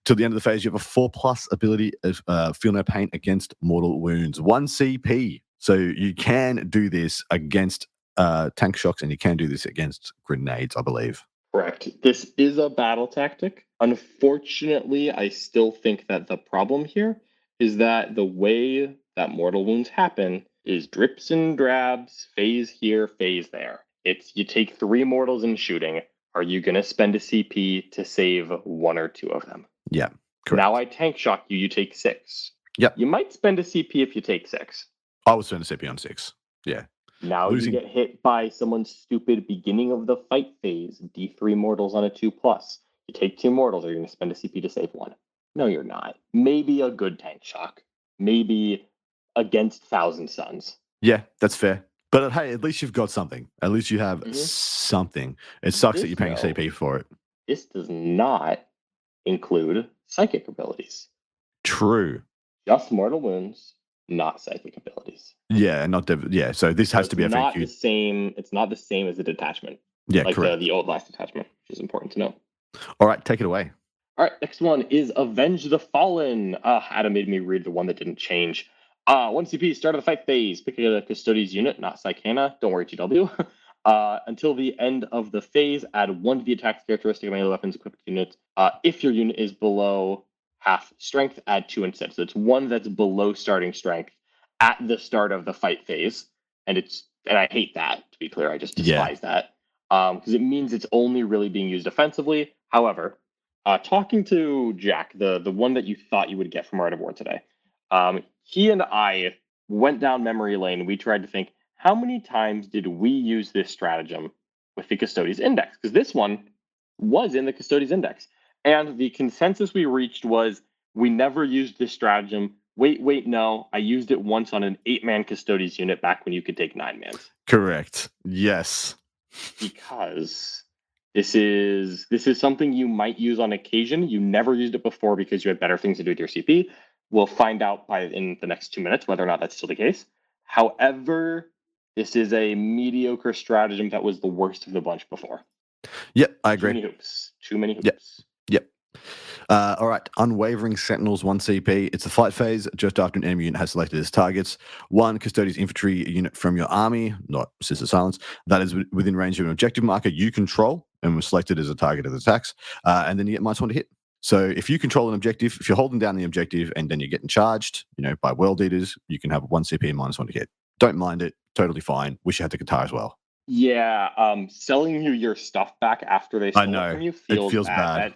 Till the end of the phase, you have a 4+ ability of Feel No Pain against mortal wounds. 1 CP. So you can do this against tank shocks, and you can do this against grenades, I believe.
Correct. This is a battle tactic. Unfortunately, I still think that the problem here is that the way that mortal wounds happen is drips and drabs, phase here, phase there. It's you take 3 mortals in shooting. Are you going to spend a CP to save 1 or 2 of them?
Yeah, correct.
Now I tank shock you, you take 6.
Yep.
You might spend a CP if you take 6.
I would spend a CP on 6. Yeah.
Now you get hit by someone's stupid beginning of the fight phase, D3 mortals on a 2+. You take 2 mortals, are you going to spend a CP to save 1? No, you're not. Maybe a good tank shock. Maybe against Thousand Suns.
Yeah, that's fair. But hey, at least you've got something. At least you have something. It sucks that you're paying CP for it.
This does not include psychic abilities.
True.
Just mortal wounds, not psychic abilities.
Yeah, so this has to be
not the same. It's not the same as the detachment.
Yeah,
like
correct.
The old last detachment, which is important to know.
All right, take it away.
All right, next one is Avenge the Fallen. Adam made me read the one that didn't change. 1 CP, start of the fight phase. Pick a Custodes unit, not Psychana. Don't worry, GW. Until the end of the phase, add 1 to the attack characteristic of melee weapons equipped unit. If your unit is below half strength, add 2 instead. So it's 1 that's below starting strength at the start of the fight phase. And I hate that, to be clear. I just despise that. Because it means it's only really being used offensively. However, talking to Jack, the one that you thought you would get from Art of War today, he and I went down memory lane. We tried to think, how many times did we use this stratagem with the Custodes Index? Because this one was in the Custodes Index. And the consensus we reached was, we never used this stratagem. Wait, no. I used it once on an 8-man Custodes unit back when you could take 9-mans.
Correct. Yes.
Because this is something you might use on occasion. You never used it before because you had better things to do with your CP. We'll find out in the next 2 minutes whether or not that's still the case. However, this is a mediocre stratagem that was the worst of the bunch before.
Yep, I agree.
Too many hoops.
Yep. All right, Unwavering Sentinels, 1 CP. It's the fight phase just after an enemy unit has selected its targets. 1 Custodes infantry unit from your army, not Sister Silence, that is within range of an objective marker you control and was selected as a target of the attacks. And then you get -1 to hit. So if you control an objective, if you're holding down the objective and then you're getting charged, by world eaters, you can have 1 CP and -1 to hit. Don't mind it. Totally fine. Wish you had the guitar as well.
Yeah, selling you your stuff back after they stole it from you feels bad.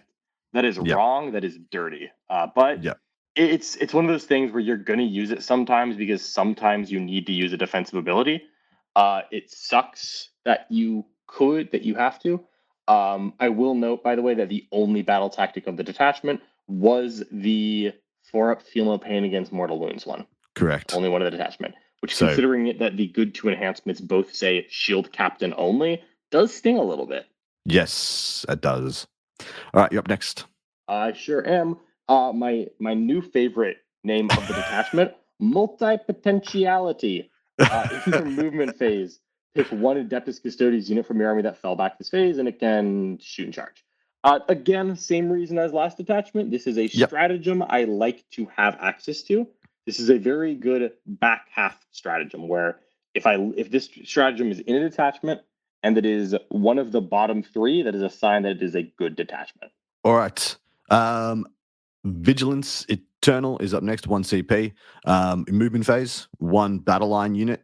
That is wrong. That is dirty. But it's one of those things where you're going to use it sometimes because sometimes you need to use a defensive ability. It sucks that you have to. I will note, by the way, that the only battle tactic of the detachment was the 4-up Feel No Pain against mortal wounds one.
Correct.
Only one of the detachment. Which, considering it that the good 2 enhancements both say shield captain only, does sting a little bit.
Yes, it does. All right, you're up next.
I sure am. My new favorite name of the detachment, Multi-Potentiality. In your movement phase, pick 1 Adeptus Custodes unit from your army that fell back this phase, and it can shoot and charge. Again, same reason as last detachment. This is a stratagem I like to have access to. This is a very good back half stratagem where if this stratagem is in a detachment and it is one of the bottom 3, that is a sign that it is a good detachment.
All right. Vigilance, it Eternal is up next, 1 CP. Movement phase, 1 battle line unit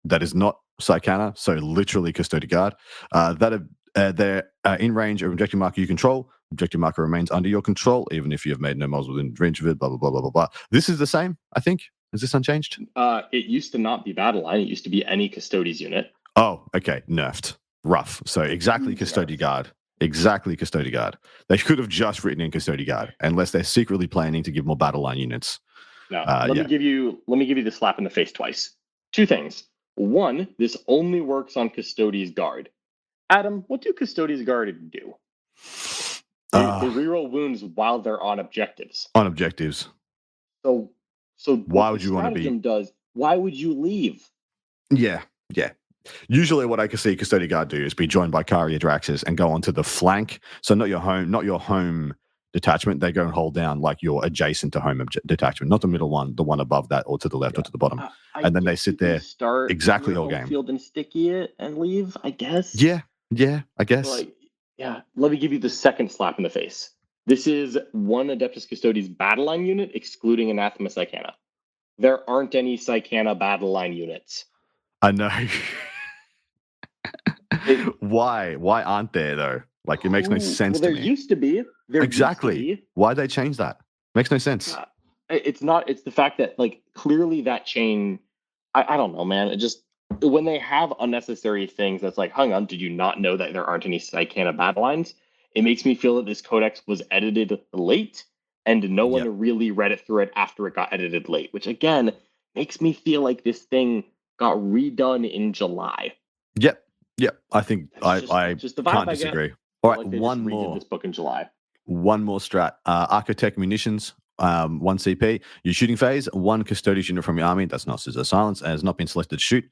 that is not Psychana, so literally Custodian Guard. They're in range of objective marker you control. Objective marker remains under your control, even if you have made no models within range of it, blah, blah, blah, blah, blah, blah. This is the same, I think. Is this unchanged?
It used to not be battle line. It used to be any Custodes unit.
Oh, okay. Nerfed. Rough. So exactly Custodian Guard. Exactly Custodian Guard. They could have just written in Custodian Guard, unless they're secretly planning to give more battle line units.
No, let me give you the slap in the face twice. 2 things. 1, this only works on Custodes Guard. Adam, what do Custodes Guard do? They reroll wounds while they're on objectives.
On objectives.
So
why would you want to be?
Why would you leave?
Yeah. Usually, what I can see Custodian Guard do is be joined by Karia Draxus and go onto the flank. So not your home detachment. They go and hold down like your adjacent to home detachment, not the middle one, the one above that, or to the left or to the bottom. And then they sit there exactly all game.
Field and sticky it and leave, I guess.
Yeah, I guess.
Let me give you the second slap in the face. This is 1 Adeptus Custodes battle line unit, excluding Anathema Psychana. There aren't any Psychana battle line units.
I know. Why aren't there though? Like, it makes no sense to me.
There used to be.
Exactly. Why'd they change that? Makes no sense.
It's the fact that, like, clearly that chain, I don't know, man. It just, when they have unnecessary things that's like, hang on, did you not know that there aren't any Psychana battle lines? It makes me feel that this codex was edited late and no one really read it through it after it got edited late, which again makes me feel like this thing got redone in July.
Yep. I think I
just the vibe
can't disagree. All right,
like
one more.
This book in July.
One more strat. Architect munitions, 1 CP. Your shooting phase, 1 Custodian unit from your army. That's not Scissor Silence. Has not been selected to shoot.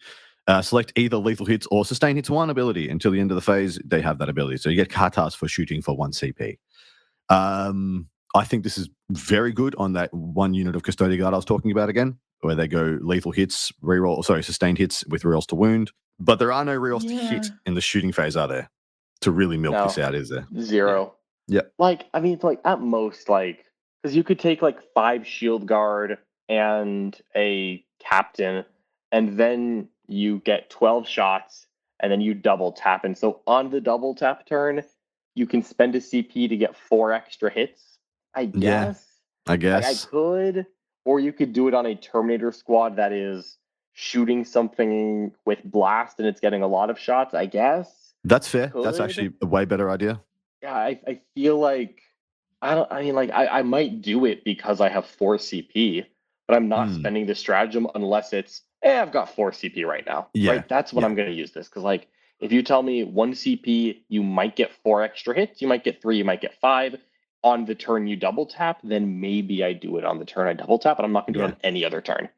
Select either lethal hits or sustain hits 1 ability. Until the end of the phase, they have that ability. So you get Kartas for shooting for 1 CP. I think this is very good on that 1 unit of Custodian Guard I was talking about again, where they go lethal hits, sustained hits with rerolls to wound. But there are no rerolls to hit in the shooting phase, are there? To really milk this out, is there?
0.
Yeah.
Like, I mean, like at most, like, because you could take like 5 shield guard and a captain, and then you get 12 shots, and then you double tap. And so on the double tap turn, you can spend a CP to get 4 extra hits. I guess.
I guess.
Like, I could. Or you could do it on a Terminator squad that is shooting something with blast and it's getting a lot of shots, I guess.
That's fair. That's actually a way better idea.
Yeah, I feel like I might do it because I have 4 CP, but I'm not spending the stratagem unless it's I've got 4 CP right now.
Yeah.
Right? That's when I'm gonna use this. Because like if you tell me 1 CP, you might get 4 extra hits, you might get 3, you might get 5. On the turn you double tap, then maybe I do it on the turn I double tap, but I'm not gonna do it on any other turn. If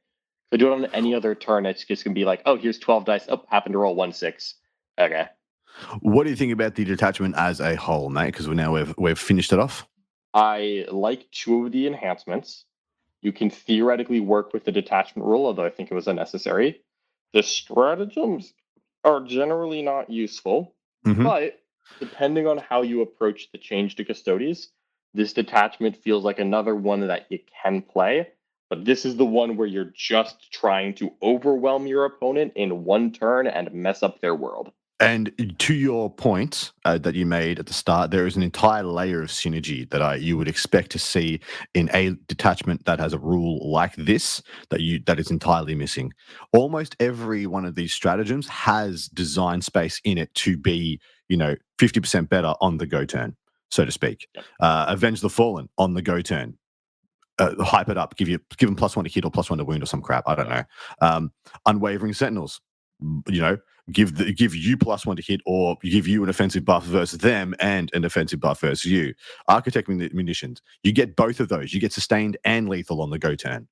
I do it on any other turn, it's just gonna be like, oh, here's 12 dice. Oh, happen to roll 1-6. Okay.
What do you think about the detachment as a whole, mate? Because we've finished it off.
I like 2 of the enhancements. You can theoretically work with the detachment rule, although I think it was unnecessary. The stratagems are generally not useful, but depending on how you approach the change to Custodes, this detachment feels like another one that you can play. But this is the one where you're just trying to overwhelm your opponent in 1 turn and mess up their world.
And to your point that you made at the start, there is an entire layer of synergy that you would expect to see in a detachment that has a rule like this that is entirely missing. Almost every one of these stratagems has design space in it to be, 50% better on the go turn, so to speak. Avenge the Fallen on the go turn. Hype it up, give them +1 to hit or +1 to wound or some crap. I don't know. Unwavering Sentinels, give you +1 to hit or give you an offensive buff versus them and an offensive buff versus you. Architect munitions, you get both of those. You get sustained and lethal on the go turn.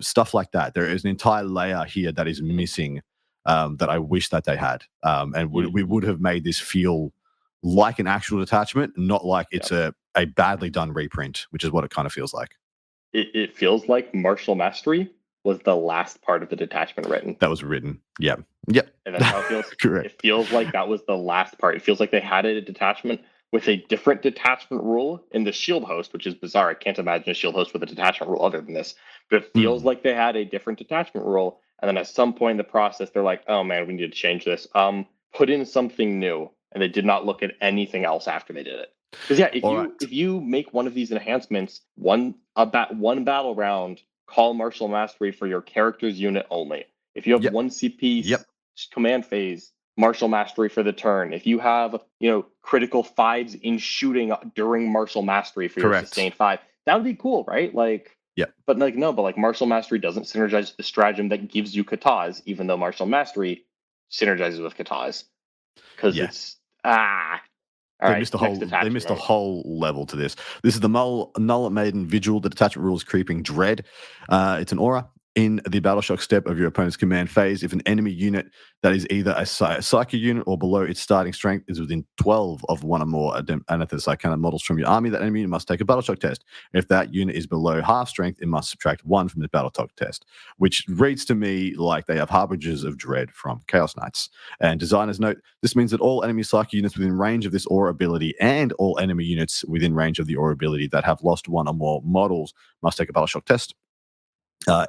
Stuff like that. There is an entire layer here that is missing that I wish that they had. And we would have made this feel like an actual detachment, not like it's a badly done reprint, which is what it kind of feels like.
It feels like Martial Mastery was the last part of the detachment written.
That was written. Yep.
And that's how it feels.
Correct.
It feels like that was the last part. It feels like they had a detachment with a different detachment rule in the shield host, which is bizarre. I can't imagine a shield host with a detachment rule other than this, but it feels like they had a different detachment rule. And then at some point in the process, they're like, oh man, we need to change this. Put in something new. And they did not look at anything else after they did it. Because yeah, if you make one of these enhancements, one battle round, call martial mastery for your character's unit only. If you have one CP command phase, martial mastery for the turn. If you have critical 5s in shooting during martial mastery for your sustained 5, that would be cool, right? Like, but like martial mastery doesn't synergize with the stratagem that gives you katas, even though martial mastery synergizes with katas because it's
They missed a whole level to this. This is the Null Maiden Vigil. The detachment rule is Creeping Dread. It's an aura. In the battle shock step of your opponent's command phase, if an enemy unit that is either a Psychic unit or below its starting strength is within 12 of one or more Anathis Arcana models from your army, that enemy unit must take a battle shock test. If that unit is below half strength, it must subtract 1 from the battle shock test, which reads to me like they have Harbingers of Dread from Chaos Knights. And designers note, this means that all enemy Psychic units within range of this aura ability and all enemy units within range of the aura ability that have lost 1 or more models must take a battle shock test.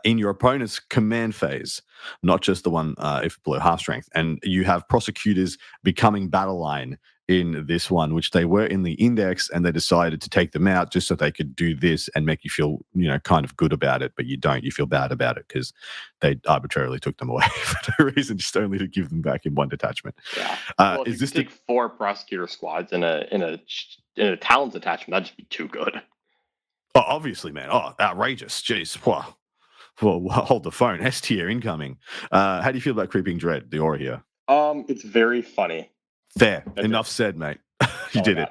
In your opponent's command phase, not just the one if below half strength. And you have prosecutors becoming battle line in this one, which they were in the index, and they decided to take them out just so they could do this and make you feel, kind of good about it, but you don't. You feel bad about it because they arbitrarily took them away for no reason, just only to give them back in one detachment.
Yeah. Well, if you take 4 prosecutor squads in a talent attachment, that'd just be too good.
Oh, obviously, man. Oh, outrageous. Jeez. Wow. Well, hold the phone. S tier incoming. How do you feel about Creeping Dread, the aura here?
It's very funny.
Fair. Enough said, mate. You did it.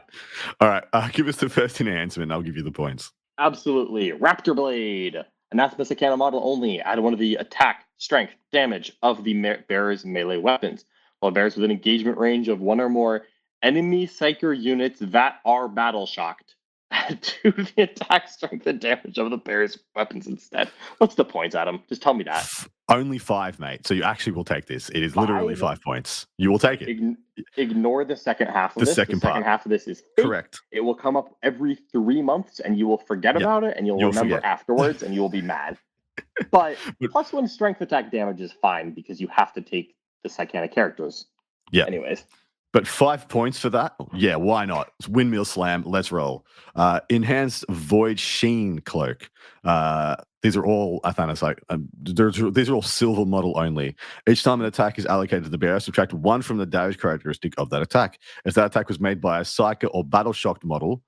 All right. Give us the first enhancement. I'll give you the points.
Absolutely. Raptor Blade. Anathemis Arcana model only. Add one of the attack, strength, damage of the bearer's melee weapons. While bears within engagement range of 1 or more enemy Psyker units that are battle shocked. Add 2 to the attack, strength, and damage of the bearer's weapons instead. What's the points, Adam? Just tell me that.
Only 5, mate. So you actually will take this. It is literally 5 points. You will take it.
Ignore the second half of this.
The second
half of this is fake.
Correct.
It will come up every 3 months, and you will forget about it, and you'll remember afterwards, and you will be mad. But +1 strength attack damage is fine because you have to take the Psychanic characters.
Yeah.
Anyways.
But 5 points for that? Yeah, why not? It's Windmill Slam, let's roll. Enhanced Void Sheen Cloak. These are all these are all silver model only. Each time an attack is allocated to the bearer, subtract 1 from the damage characteristic of that attack. If that attack was made by a Psyker or Battle Shocked model,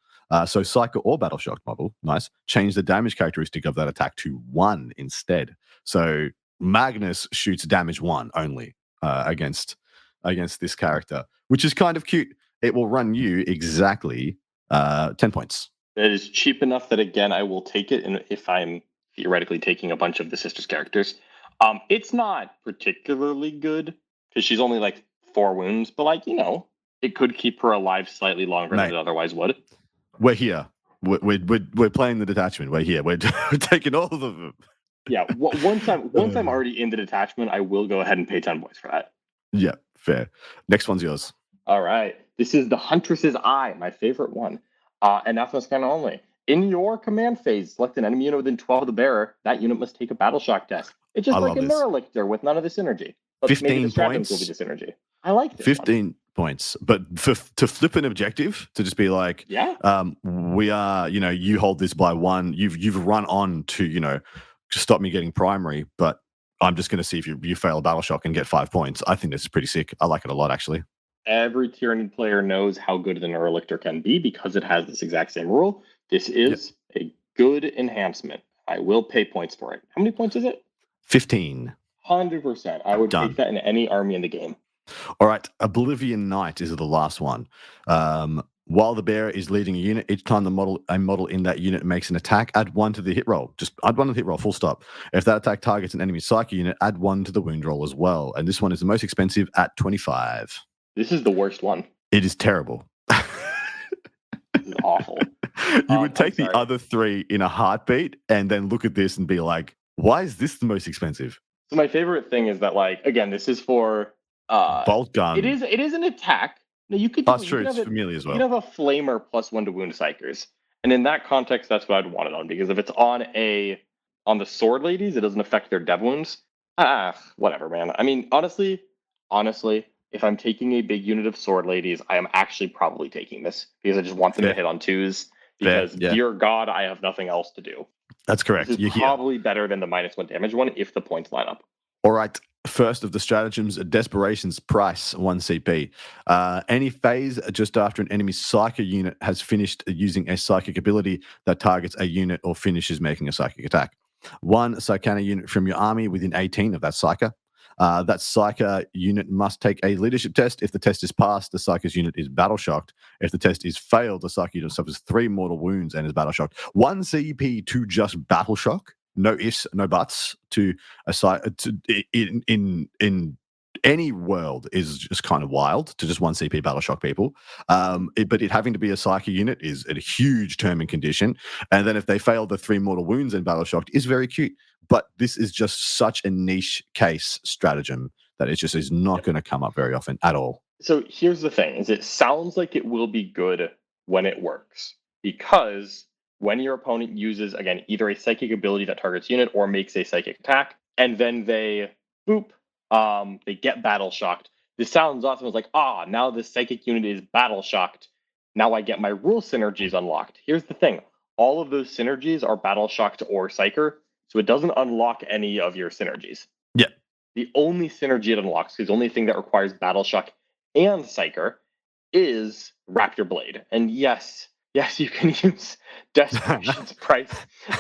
so Psyker or Battle Shocked model, nice, change the damage characteristic of that attack to 1 instead. So Magnus shoots damage 1 only against this character, which is kind of cute. It will run you exactly 10 points.
It is cheap enough that, again, I will take it if I'm theoretically taking a bunch of the sister's characters. It's not particularly good because she's only like 4 wounds, but it could keep her alive slightly longer than it otherwise would.
We're here. We're playing the detachment. We're here. We're taking all of them.
Yeah. Once I'm already in the detachment, I will go ahead and pay 10 points for that.
Yeah, fair. Next one's yours.
All right. This is the Huntress's Eye, my favorite one. Anathemis Arcana only. In your command phase, select an enemy unit within 12 of the bearer. That unit must take a battle shock test. It's just like a Neurolictor with none of the synergy. But
15 points
will be the synergy. I like this
15 points. But to flip an objective, to just be like, we are, you hold this by 1. You've run on to, stop me getting primary, but I'm just going to see if you fail a battle shock and get 5 points. I think this is pretty sick. I like it a lot, actually.
Every Tyranid player knows how good the Neurolictor can be because it has this exact same rule. This is a good enhancement. I will pay points for it. How many points is it?
15.
100%. I would take that in any army in the game.
All right. Oblivion Knight is the last one. While the bearer is leading a unit, each time a model in that unit makes an attack, add 1 to the hit roll. Just add 1 to the hit roll, full stop. If that attack targets an enemy Psyche unit, add 1 to the wound roll as well. And this one is the most expensive at 25.
This is the worst one.
It is terrible.
This is awful.
You would take the other 3 in a heartbeat and then look at this and be like, why is this the most expensive?
So my favorite thing is that, again, this is for
bolt gun.
It is an attack. No, you could
That's
you
true.
could
It's
have it.
familiar as
You could
well.
have a flamer +1 to wound psychers, and in that context, that's what I'd want it on, because if it's on the sword ladies, it doesn't affect their dev wounds. Whatever, man. I mean, honestly, if I'm taking a big unit of sword ladies, I am actually probably taking this because I just want them to
Fair.
hit on 2s.
Fair,
Because
yeah.
dear God, I have nothing else to do.
That's correct.
This is
You're here.
probably better than the -1 damage one if the points line up.
All right. First of the stratagems, Desperation's price, 1 CP. Any phase just after an enemy psychic unit has finished using a psychic ability that targets a unit or finishes making a psychic attack. 1 Psychana unit from your army within 18 of that Psyker. That Psyker unit must take a leadership test. If the test is passed, the Psyker's unit is battle shocked. If the test is failed, the Psyker unit suffers 3 mortal wounds and is battle shocked. 1 CP to just battle shock. No ifs, no buts. To a in any world is just kind of wild to just 1 CP battle shock people. But it having to be a psychic unit is a huge term and condition. And then if they fail the 3 mortal wounds and battle shocked is very cute. But this is just such a niche case stratagem that it just is not going to come up very often at all.
So here's the thing: is it sounds like it will be good when it works, because when your opponent uses, again, either a psychic ability that targets unit or makes a psychic attack, and then they they get battle shocked. This sounds awesome. It's like, now this psychic unit is battle shocked. Now I get my rule synergies unlocked. Here's the thing: all of those synergies are battle shocked or psyker, so it doesn't unlock any of your synergies.
Yeah.
The only synergy it unlocks, the only thing that requires battle shock and psyker, is Raptor Blade. And yes, you can use Desperation's price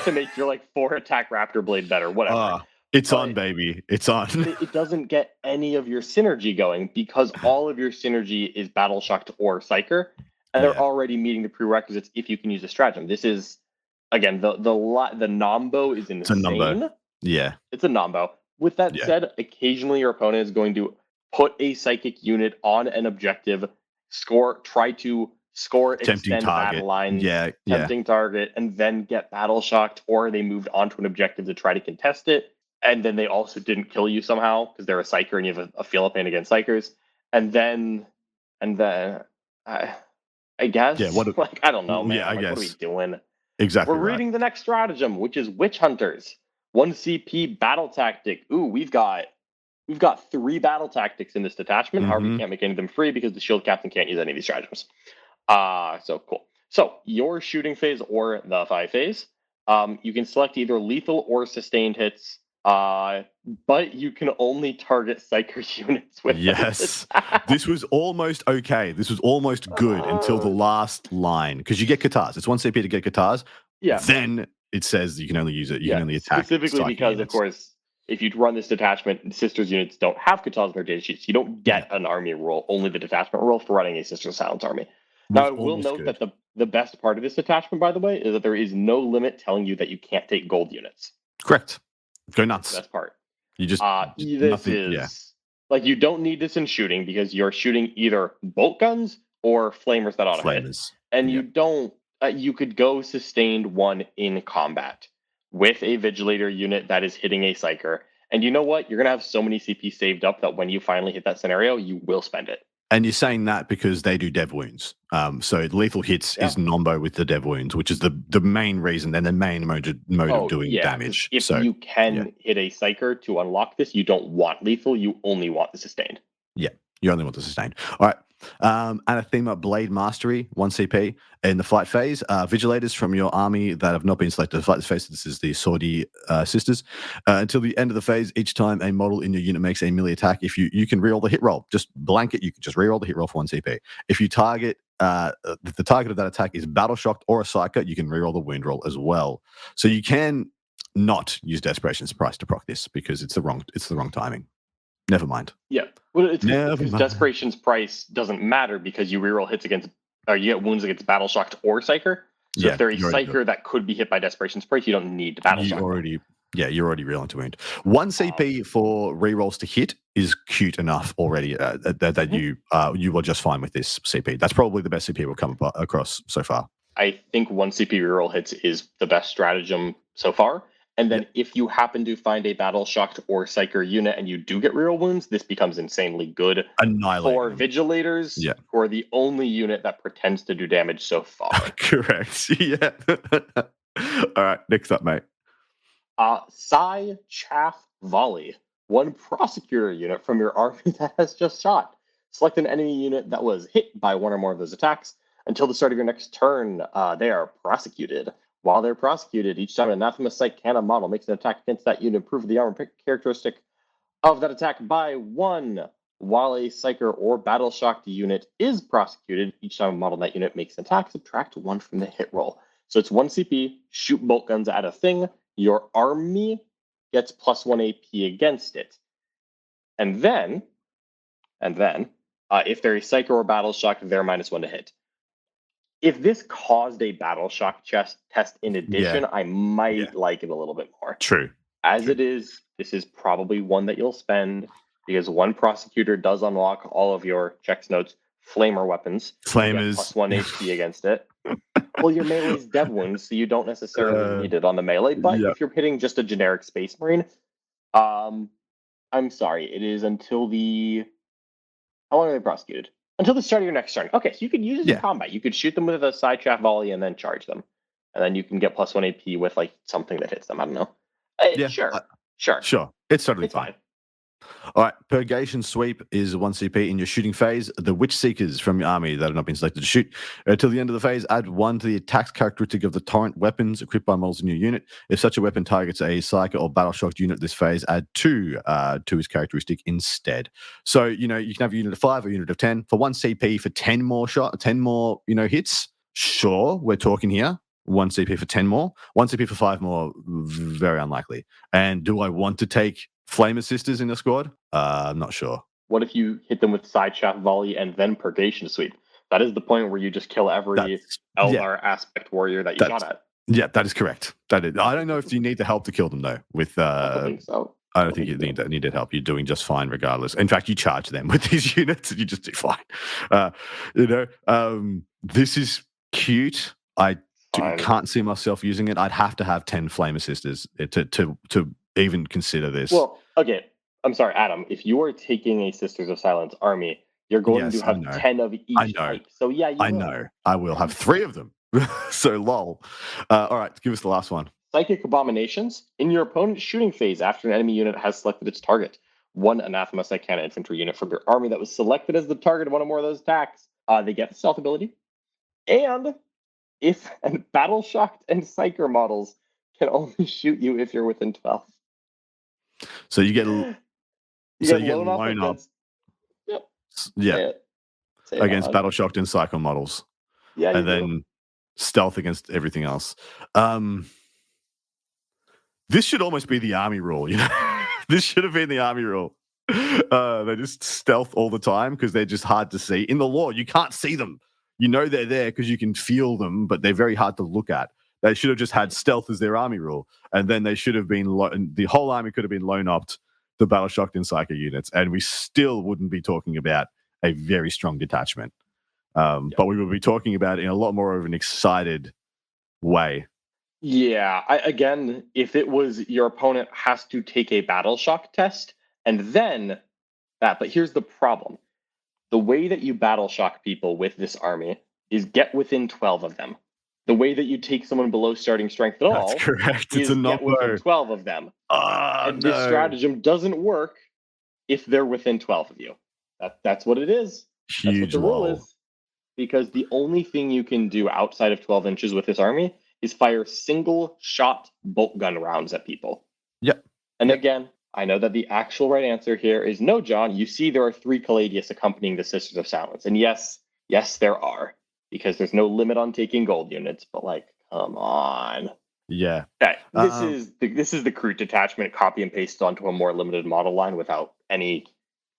to make your 4-attack Raptor Blade better, whatever.
It's on, baby. It's on.
It doesn't get any of your synergy going because all of your synergy is battle shocked or psyker, and they're already meeting the prerequisites if you can use a stratagem. This is, again, the nombo is insane.
It's a nombo. Yeah.
It's a nombo. With that said, occasionally your opponent is going to put a psychic unit on an objective, try to score,
tempting
extend
target.
battle lines,
tempting
target, and then get battle shocked, or they moved onto an objective to try to contest it, and then they also didn't kill you somehow because they're a psyker and you have a Philippine against psychers, and then I guess, I don't know, man.
I guess.
What are we doing?
Exactly.
We're reading the next stratagem, which is Witch Hunters. 1 CP battle tactic. Ooh, we've got 3 battle tactics in this detachment. However, you can't make any of them free because the shield captain can't use any of these stratagems. So cool. So your shooting phase or the 5 phase, you can select either lethal or sustained hits. But you can only target psyker units with
Yes. This was almost okay. This was almost good until the last line, because you get Katars. It's 1 CP to get Katars.
Yeah.
Then it says you can only use it. You can only attack
specifically because, units. Of course, if you run this detachment, Sisters units don't have Katars in their data sheets. You don't get an army roll, only the detachment roll for running a Sisters Silence army. Now, I will note that the best part of this detachment, by the way, is that there is no limit telling you that you can't take gold units.
Correct. Go nuts.
That's the best part.
You just
this is you don't need this in shooting because you're shooting either bolt guns or flamers that auto hit, and you don't. You could go sustained 1 in combat with a Vigilator unit that is hitting a Psyker. And you know what? You're going to have so many CP saved up that when you finally hit that scenario, you will spend it.
And you're saying that because they do dev wounds. So lethal hits is nombo with the dev wounds, which is the main reason and the main mode of doing damage.
If you can hit a Psyker to unlock this, you don't want lethal. You only want the sustained.
Yeah, you only want the sustained. All right. Anathema Blade Mastery, 1 CP. In the fight phase, Vigilators from your army that have not been selected to fight this phase, this is the Swordy Sisters. Until the end of the phase, each time a model in your unit makes a melee attack, if you can reroll the hit roll. Just blanket, you can just reroll the hit roll for 1 CP. If you target, if the target of that attack is battle shocked or a psyker, you can reroll the wound roll as well. So you can not use Desperation's price to proc this because it's the wrong timing. Never mind.
Yeah. Well, it's because Desperation's price doesn't matter because you reroll hits against, or you get wounds against battle shocked or psyker. So if they're a psyker that could be hit by Desperation's price, you don't need to battle shock.
You're already reeling to wound. 1 CP for rerolls to hit is cute enough already that you are just fine with this CP. That's probably the best CP we've come across so far.
I think 1 CP reroll hits is the best stratagem so far. And then if you happen to find a battle shocked or psyker unit and you do get reroll wounds, this becomes insanely good for
them.
vigilators, who are the only unit that pretends to do damage so far.
Correct. Yeah. All right, next up, mate.
Psy Chaff Volley. One prosecutor unit from your army that has just shot. Select an enemy unit that was hit by one or more of those attacks. Until the start of your next turn, they are prosecuted. While they're prosecuted, each time an anathema psych cannon model makes an attack against that unit, improve the armor characteristic of that attack by 1. While a psyker or battle shocked unit is prosecuted, each time a model in that unit makes an attack, subtract 1 from the hit roll. So it's 1 CP, shoot bolt guns at a thing, your army gets +1 AP against it. And then, if they're a psyker or battle shocked, they're -1 to hit. If this caused a battle shock test in addition, I might like it a little bit more.
True.
As it is, this is probably one that you'll spend because one prosecutor does unlock all of your checks notes, flamer weapons.
Flamers.
+1 HP against it. Well, your melee is dev wounds, so you don't necessarily need it on the melee. But if you're hitting just a generic Space Marine, I'm sorry, it is until the... How long are they prosecuted? Until the start of your next turn. Okay, so you could use it in combat. You could shoot them with a side chaff volley and then charge them. And then you can get +1 AP with like something that hits them. I don't know. Sure.
It's totally fine. All right, Purgation Sweep is 1 CP in your shooting phase. The Witch Seekers from your army that have not been selected to shoot. Till the end of the phase, add 1 to the attack characteristic of the torrent weapons equipped by models in your unit. If such a weapon targets a psyker or battle shocked unit this phase, add 2 to its characteristic instead. So, you can have a unit of 5 or a unit of 10 for 1 CP for 10 more hits. Sure, we're talking here. 1 CP for 10 more. 1 CP for 5 more, very unlikely. And do I want to take Flame Assisters in the squad? I'm not sure.
What if you hit them with side shaft volley and then Purgation Sweep? That is the point where you just kill every Eldar aspect warrior that you shot at.
Yeah, that is correct. I don't know if you need the help to kill them though.
I don't think so.
I don't think you needed help. You're doing just fine regardless. In fact, you charge them with these units and you just do fine. This is cute. I can't see myself using it. I'd have to have 10 Flame Assisters to even consider this.
Well, okay. I'm sorry, Adam. If you are taking a Sisters of Silence army, you're going to have 10 of each type. So yeah,
I know. I will have 3 of them. So lol. All right, give us the last one.
Psychic Abominations. In your opponent's shooting phase, after an enemy unit has selected its target, 1 Anathema Psychana infantry unit from your army that was selected as the target of one or more of those attacks, they get the stealth ability. And if battle shocked and psyker models can only shoot you if you're within 12.
So you get blown up.
Yep.
Yeah. Say it against battle shocked and psycho models.
Yeah.
And then stealth against everything else. This should almost be the army rule, This should have been the army rule. They just stealth all the time because they're just hard to see. In the lore, you can't see them. You know they're there because you can feel them, but they're very hard to look at. They should have just had stealth as their army rule, and then they should have been the whole army could have been lone-opped the battle shocked and psycho units, and we still wouldn't be talking about a very strong detachment. But we would be talking about it in a lot more of an excited way.
Yeah, again, if it was your opponent has to take a battle shock test and then that, but here's the problem. The way that you battle shock people with this army is get within 12 of them. The way that you take someone below starting strength at all is get within 12 of them. And this stratagem doesn't work if they're within 12 of you. That's what it is.
Huge
That's what the rule is. Because the only thing you can do outside of 12 inches with this army is fire single shot bolt gun rounds at people.
Yep.
And again, I know that the actual right answer here is no, John. You see there are 3 Caladius accompanying the Sisters of Silence. And yes, there are. Because there's no limit on taking gold units, but come on.
Yeah.
Okay. This is the Crute detachment copy and paste onto a more limited model line without any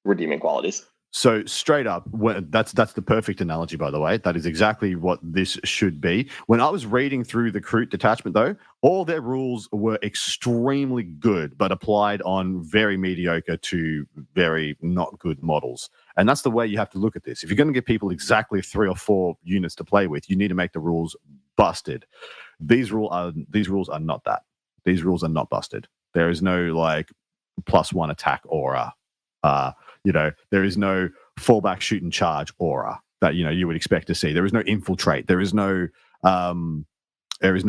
redeeming qualities.
So straight up, that's the perfect analogy, by the way. That is exactly what this should be. When I was reading through the Crute detachment, though, all their rules were extremely good, but applied on very mediocre to very not good models. And that's the way you have to look at this. If you're going to give people exactly 3 or 4 units to play with, you need to make the rules busted. These rules are not that. these rules are not busted. There is no like +1 attack aura. There is no fallback, shoot and charge aura that you would expect to see. There is no infiltrate. There is no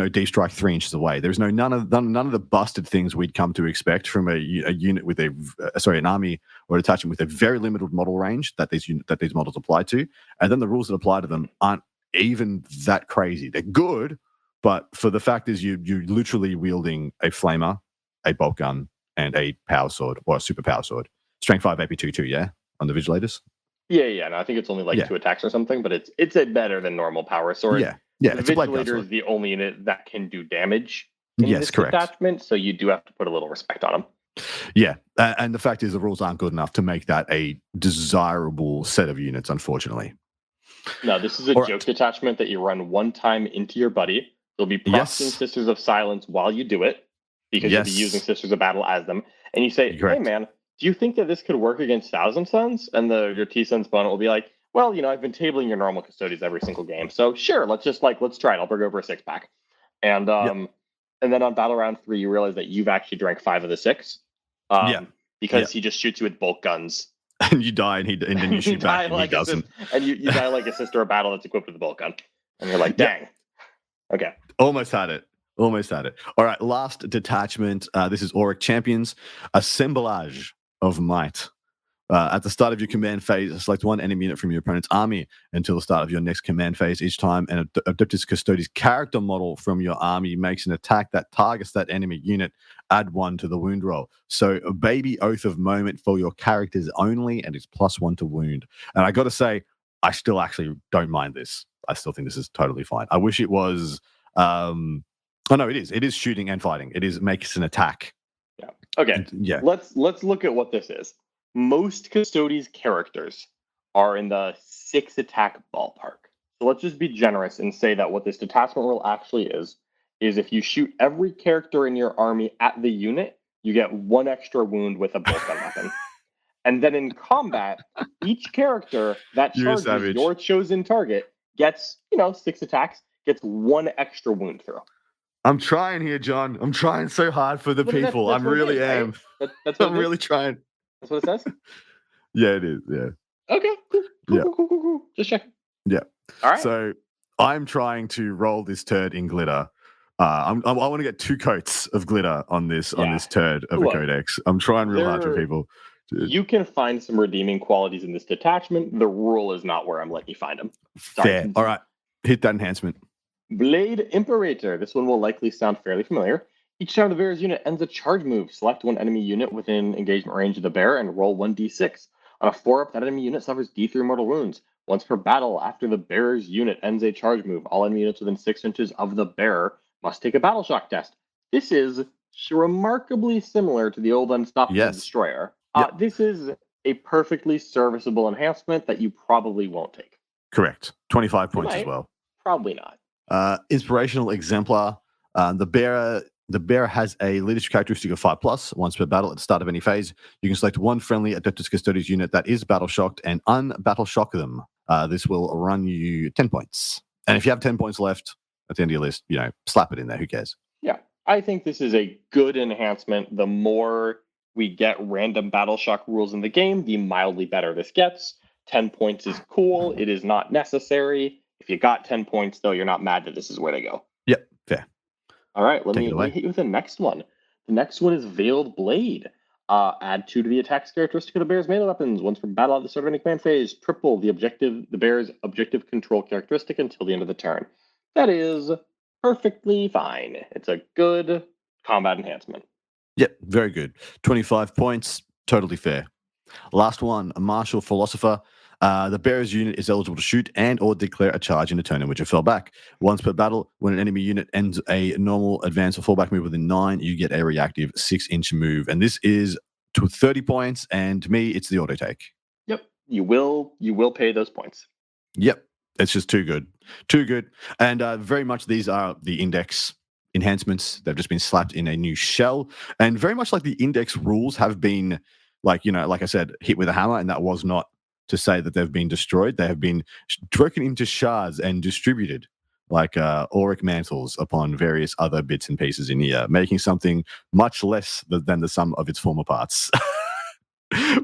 deep strike 3 inches away. There's none of the busted things we'd come to expect from a unit with an army or a detachment with a very limited model range that these models apply to. And then the rules that apply to them aren't even that crazy. They're good, but for the fact is you're literally wielding a flamer, a bolt gun, and a power sword or a super power sword. Strength 5 AP 2/2, yeah, on the Vigilators.
Yeah. No, I think it's only like 2 attacks or something, but it's a better than normal power sword.
Yeah,
the
it's a blade gun
Vigilator
sword.
is the only unit that can do damage in this
correct.
detachment, so you do have to put a little respect on them.
Yeah, and the fact is the rules aren't good enough to make that a desirable set of units, unfortunately.
No, this is a joke detachment that you run one time into your buddy. They'll be prompting Sisters of Silence while you do it, because you'll be using Sisters of Battle as them. And you say, hey man, do you think that this could work against Thousand Suns? And your T-Suns opponent will be like, well, I've been tabling your normal Custodes every single game, so sure, let's try it. I'll bring over a 6-pack. And then on battle round 3, you realize that you've actually drank 5 of the 6. Because he just shoots you with bolt guns.
And you die, and then you shoot back, and he doesn't.
And you die like a Sister of Battle that's equipped with a bolt gun. And you're like, dang. Okay.
Almost had it. All right, last detachment. This is Auric Champions. Assemblage of Might. At the start of your command phase, select one enemy unit from your opponent's army until the start of your next command phase. Each time an Adeptus Custodes character model from your army makes an attack that targets that enemy unit, add 1 to the wound roll. So a baby Oath of Moment for your characters only, and it's +1 to wound. And I got to say, I still actually don't mind this. I still think this is totally fine. I wish it was... Oh no, it is. It is shooting and fighting. It makes an attack.
Yeah. Okay.
Yeah.
Let's look at what this is. Most Custodes characters are in the 6 attack ballpark. So let's just be generous and say that what this detachment rule actually is if you shoot every character in your army at the unit, you get 1 extra wound with a bolt gun weapon. And then in combat, each character that charges your chosen target gets, 6 attacks, gets 1 extra wound through.
I'm trying here, John. I'm trying so hard for the people. I really am.
Right?
I'm really trying.
That's what it says?
Yeah, it is. Yeah.
Okay. Cool. Just checking.
Yeah.
All right.
So I'm trying to roll this turd in glitter. I want to get 2 coats of glitter on this turd of a Codex. I'm trying real hard for people.
You can find some redeeming qualities in this detachment. The rule is not where I'm letting you find them.
Fair. All right. Hit that enhancement.
Blade Imperator. This one will likely sound fairly familiar. Each time the bearer's unit ends a charge move, select one enemy unit within engagement range of the bearer and roll 1d6. On a 4-up, that enemy unit suffers D3 mortal wounds. Once per battle, after the bearer's unit ends a charge move, all enemy units within 6 inches of the bearer must take a battle shock test. This is remarkably similar to the old Unstoppable Destroyer. This is a perfectly serviceable enhancement that you probably won't take.
Correct. 25 points as well.
Probably not.
Inspirational Exemplar. The bearer has a leadership characteristic of 5+. Once per battle at the start of any phase, you can select one friendly Adeptus Custodes unit that is battle shocked and unbattle shock them. This will run you 10 points. And if you have 10 points left at the end of your list, slap it in there. Who cares?
Yeah, I think this is a good enhancement. The more we get random battle shock rules in the game, the mildly better this gets. 10 points is cool. It is not necessary. If you got 10 points, though, you're not mad that this is where to go.
Yep, fair.
All right, let me hit you with the next one. The next one is Veiled Blade. Add 2 to the attack's characteristic of the bear's melee weapons. Once per battle at the start of any command phase, triple the bear's objective control characteristic until the end of the turn. That is perfectly fine. It's a good combat enhancement.
Yep, very good. 25 points, totally fair. Last one, a Martial Philosopher. The bearer's unit is eligible to shoot and or declare a charge in a turn in which it fell back. Once per battle, when an enemy unit ends a normal advance or fallback move within 9, you get a reactive 6-inch move. And this is to 30 points, and to me, it's the auto take.
Yep, you will pay those points.
Yep, it's just too good. Too good. And very much these are the index enhancements. They've just been slapped in a new shell. And very much like the index rules have been, like I said, hit with a hammer, and that was not to say that they've been destroyed. They have been broken into shards and distributed like auric mantles upon various other bits and pieces in here, making something much less than the sum of its former parts.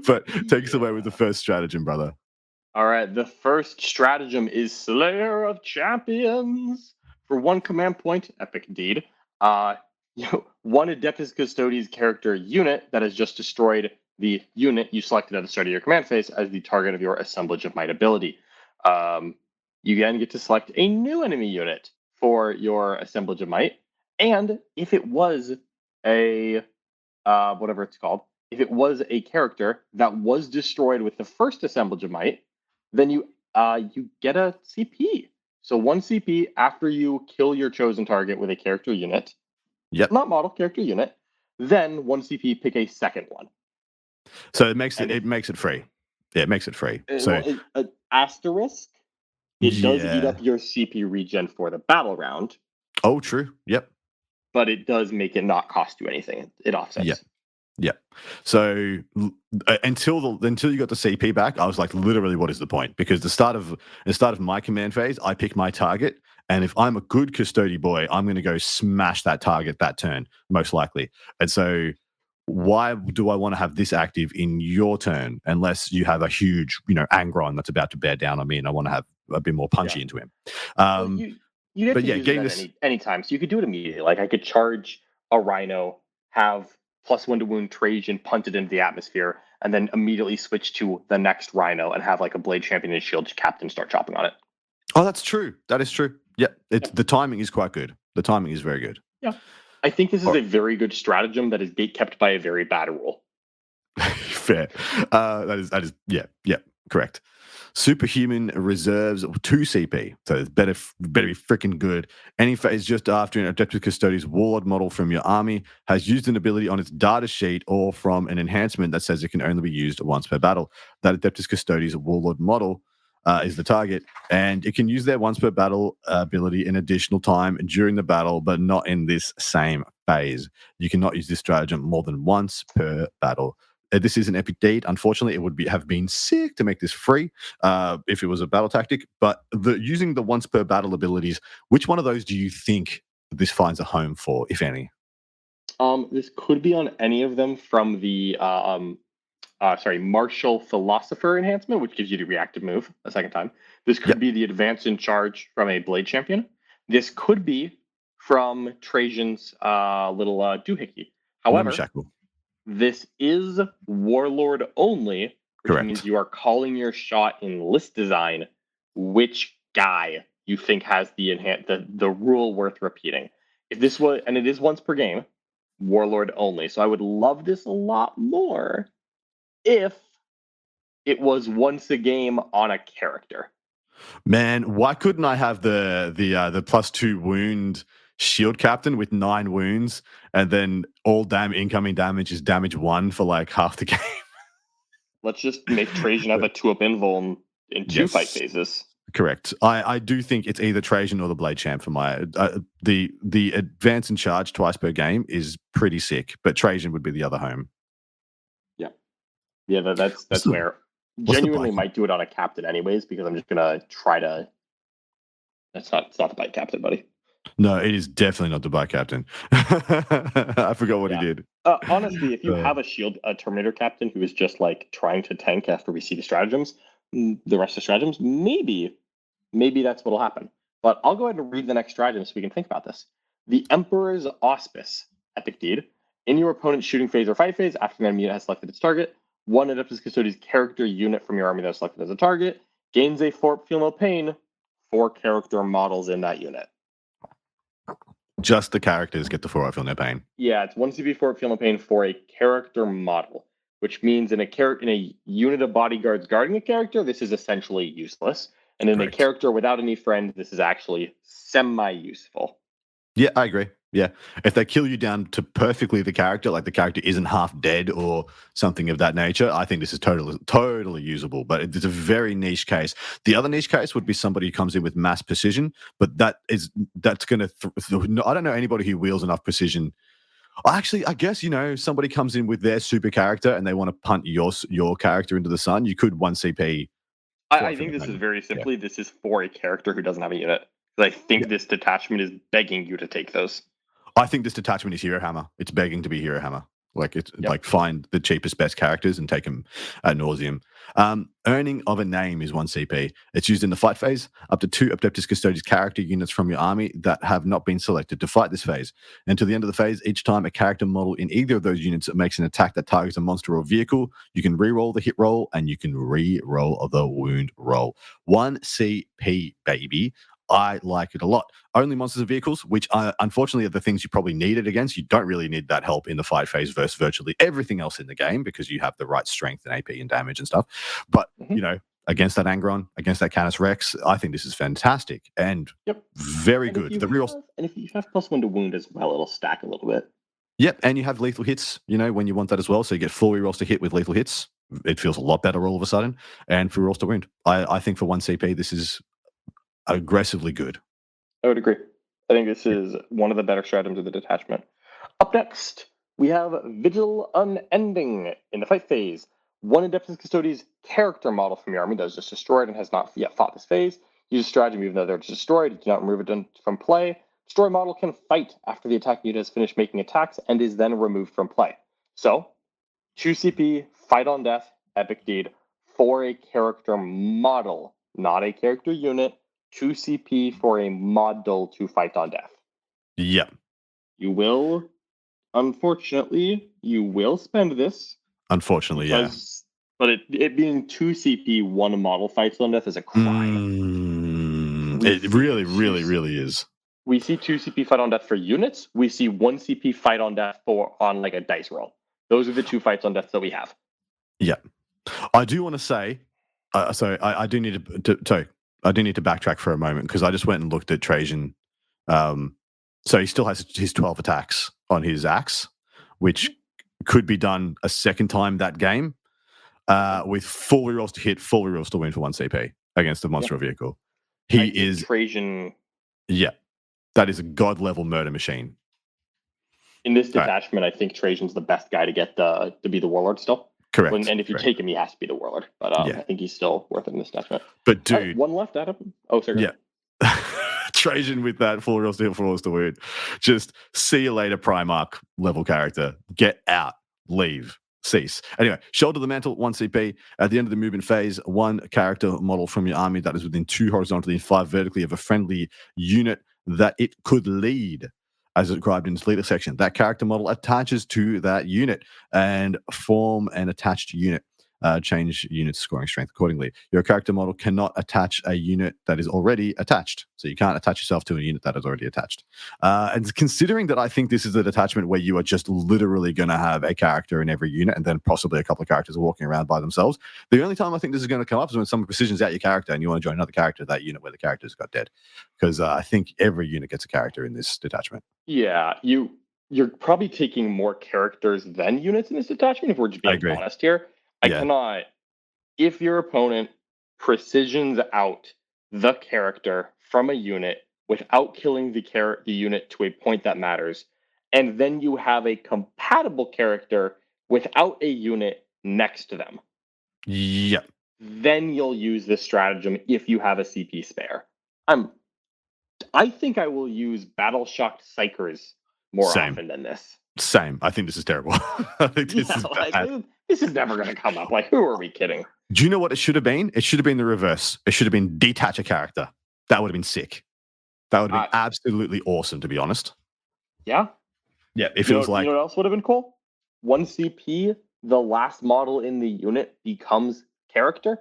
But take us away with the first stratagem, brother.
All right, the first stratagem is Slayer of Champions. For 1 command point, epic deed, one Adeptus Custodes character unit that has just destroyed the unit you selected at the start of your command phase as the target of your Assemblage of Might ability. You then get to select a new enemy unit for your Assemblage of Might, and if it was a whatever it's called, if it was a character that was destroyed with the first Assemblage of Might, then you get a CP. So 1 CP after you kill your chosen target with a character unit.
Yep.
Not model, character unit. Then 1 CP, pick a second one.
So it makes it free. Yeah, it makes it free. So
asterisk, it does eat up your CP regen for the battle round.
Oh, true. Yep.
But it does make it not cost you anything. It offsets.
Yep. Yeah. So until you got the CP back, I was like, literally, what is the point? Because the start of my command phase, I pick my target, and if I'm a good custody boy, I'm going to go smash that target that turn, most likely. And so, why do I want to have this active in your turn unless you have a huge, Angron that's about to bear down on me, and I want to have a bit more punchy into him?
You have to use it any time, so you could do it immediately. Like I could charge a Rhino, have +1 to wound Trajan punted into the atmosphere, and then immediately switch to the next Rhino and have like a Blade Champion and Shield Captain start chopping on it.
Oh, that's true. That is true. Yep. The timing is quite good. The timing is very good.
Yeah. I think this is a very good stratagem that is gatekept by a very bad rule.
Fair. That is yeah, correct. Superhuman reserves 2 CP, so it's better be freaking good. Any phase just after an Adeptus Custodes Warlord model from your army has used an ability on its data sheet or from an enhancement that says it can only be used once per battle. That Adeptus Custodes Warlord model is the target, and it can use their once per battle ability an additional time during the battle, but not in this same phase. You cannot use this stratagem more than once per battle. This is an epic deed. Unfortunately, it would have been sick to make this free if it was a battle tactic. But using the once per battle abilities, which one of those do you think this finds a home for, if any?
This could be on any of them from the Martial Philosopher enhancement, which gives you the reactive move a second time. This could be the Advance in Charge from a Blade Champion. This could be from Trajan's little doohickey. However, this is Warlord only, which means you are calling your shot in list design which guy you think has the rule worth repeating. If this was, and it is once per game, Warlord only. So I would love this a lot more if it was once a game on a character.
Man, why couldn't I have the +2 wound shield captain with 9 wounds, and then all incoming damage is damage 1 for like half the game? Let's
just make Trajan have a 2-up invuln in 2 fight phases.
Correct. I do think it's either Trajan or the Blade Champ for my the advance and charge twice per game is pretty sick, but Trajan would be the other home.
Yeah, that's where genuinely might do it on a captain anyways, because I'm just gonna try to. It's not the bike captain, buddy.
No, it is definitely not the bike captain. I forgot what he did.
Honestly, if you have a Terminator captain who is just like trying to tank after we see the stratagems, the rest of the stratagems, maybe that's what'll happen. But I'll go ahead and read the next stratagem so we can think about this. The Emperor's Auspice, epic deed. In your opponent's shooting phase or fight phase, after an enemy unit has selected its target, 1 Adeptus Custodes character unit from your army that is selected as a target gains a Fort Feel No Pain 4 character models in that unit.
Just the characters get the 4 Feel No Pain.
Yeah, it's 1 CP Fort Feel No Pain for a character model, which means in a unit of bodyguards guarding a character, this is essentially useless. And in a character without any friends, this is actually semi-useful.
Yeah, I agree. Yeah. If they kill you down to perfectly the character, like the character isn't half dead or something of that nature, I think this is totally usable. But it's a very niche case. The other niche case would be somebody who comes in with mass precision, but that's going to... I don't know anybody who wields enough precision. Actually, I guess, somebody comes in with their super character and they want to punt your character into the sun. You could 1 CP.
I think this is very simply, this is for a character who doesn't have a unit. Because I think this detachment is begging you to take those.
I think this detachment is Hero Hammer. It's begging to be Hero Hammer. Like it's like find the cheapest, best characters and take them ad nauseum. Earning of a name is 1 CP. It's used in the fight phase. Up to 2 Adeptus Custodes character units from your army that have not been selected to fight this phase. Until the end of the phase, each time a character model in either of those units makes an attack that targets a monster or vehicle, you can re-roll the hit roll and you can re-roll the wound roll. 1 CP, baby. I like it a lot. Only monsters and vehicles, which unfortunately are the things you probably need it against. You don't really need that help in the fight phase versus virtually everything else in the game because you have the right strength and AP and damage and stuff. But, against that Angron, against that Canis Rex, I think this is fantastic and very good.
And if you have +1 to wound as well, it'll stack a little bit.
Yep, and you have lethal hits, when you want that as well. So you get 4 rerolls to hit with lethal hits. It feels a lot better all of a sudden. And 3 rolls to wound. I think for 1 CP, this is aggressively good.
I would agree. I think this is one of the better stratagems of the detachment. Up next, we have Vigil Unending. In the fight phase, 1 Adeptus Custodes character model from your army that is just destroyed and has not yet fought this phase. Use a stratagem even though they're destroyed. You cannot remove it from play. Destroy model can fight after the attack unit has finished making attacks and is then removed from play. So, 2 CP, fight on death, epic deed, for a character model, not a character unit. 2 CP for a model to fight on death.
Yeah.
Unfortunately, you will spend this.
Unfortunately,
because, But it being 2 CP, 1 model fights on death is a crime.
It really, really, really is.
We see 2 CP fight on death for units. We see 1 CP fight on death on like a dice roll. Those are the 2 fights on death that we have.
Yeah. I do want to say, I do need to backtrack for a moment because I just went and looked at Trajan. So he still has his 12 attacks on his axe, which could be done a second time that game with 4 rerolls to hit, 4 rerolls to win for 1 CP against the monster or vehicle. He is
Trajan.
Yeah, that is a god level murder machine.
In this detachment, I think Trajan's the best guy to get to be the warlord still.
Correct.
And if you take him, he has to be the warlord. But I think he's still worth it in this detachment.
But dude,
1 left, Adam. Oh, sorry.
Yeah. Trajan with that 4 rolls to hit, 4 rolls to wound. Just see you later, Primarch level character. Get out. Leave. Cease. Anyway, Shoulder the Mantle, 1 CP. At the end of the movement phase, 1 character model from your army that is within 2 horizontally and 5 vertically of a friendly unit that it could lead, as described in its leader section. That character model attaches to that unit and form an attached unit. Change unit scoring strength accordingly. Your character model cannot attach a unit that is already attached. So you can't attach yourself to a unit that is already attached. And considering that I think this is a detachment where you are just literally going to have a character in every unit and then possibly a couple of characters walking around by themselves, the only time I think this is going to come up is when someone precisions out your character and you want to join another character, that unit where the character's got dead. Because I think every unit gets a character in this detachment.
Yeah, you're probably taking more characters than units in this detachment, if we're just being honest here. I cannot, if your opponent precisions out the character from a unit without killing the unit to a point that matters, and then you have a compatible character without a unit next to them.
Yep.
Then you'll use this stratagem if you have a CP spare. I think I will use Battle Shocked Psychers more often than this.
Same. I think this is terrible. I think this is bad.
This is never going to come up. Like, who are we kidding?
Do you know what it should have been? It should have been the reverse. It should have been detach a character. That would have been sick. That would have been absolutely awesome, to be honest.
Yeah.
Yeah, if it was like...
You know what else would have been cool? 1 CP, the last model in the unit becomes character.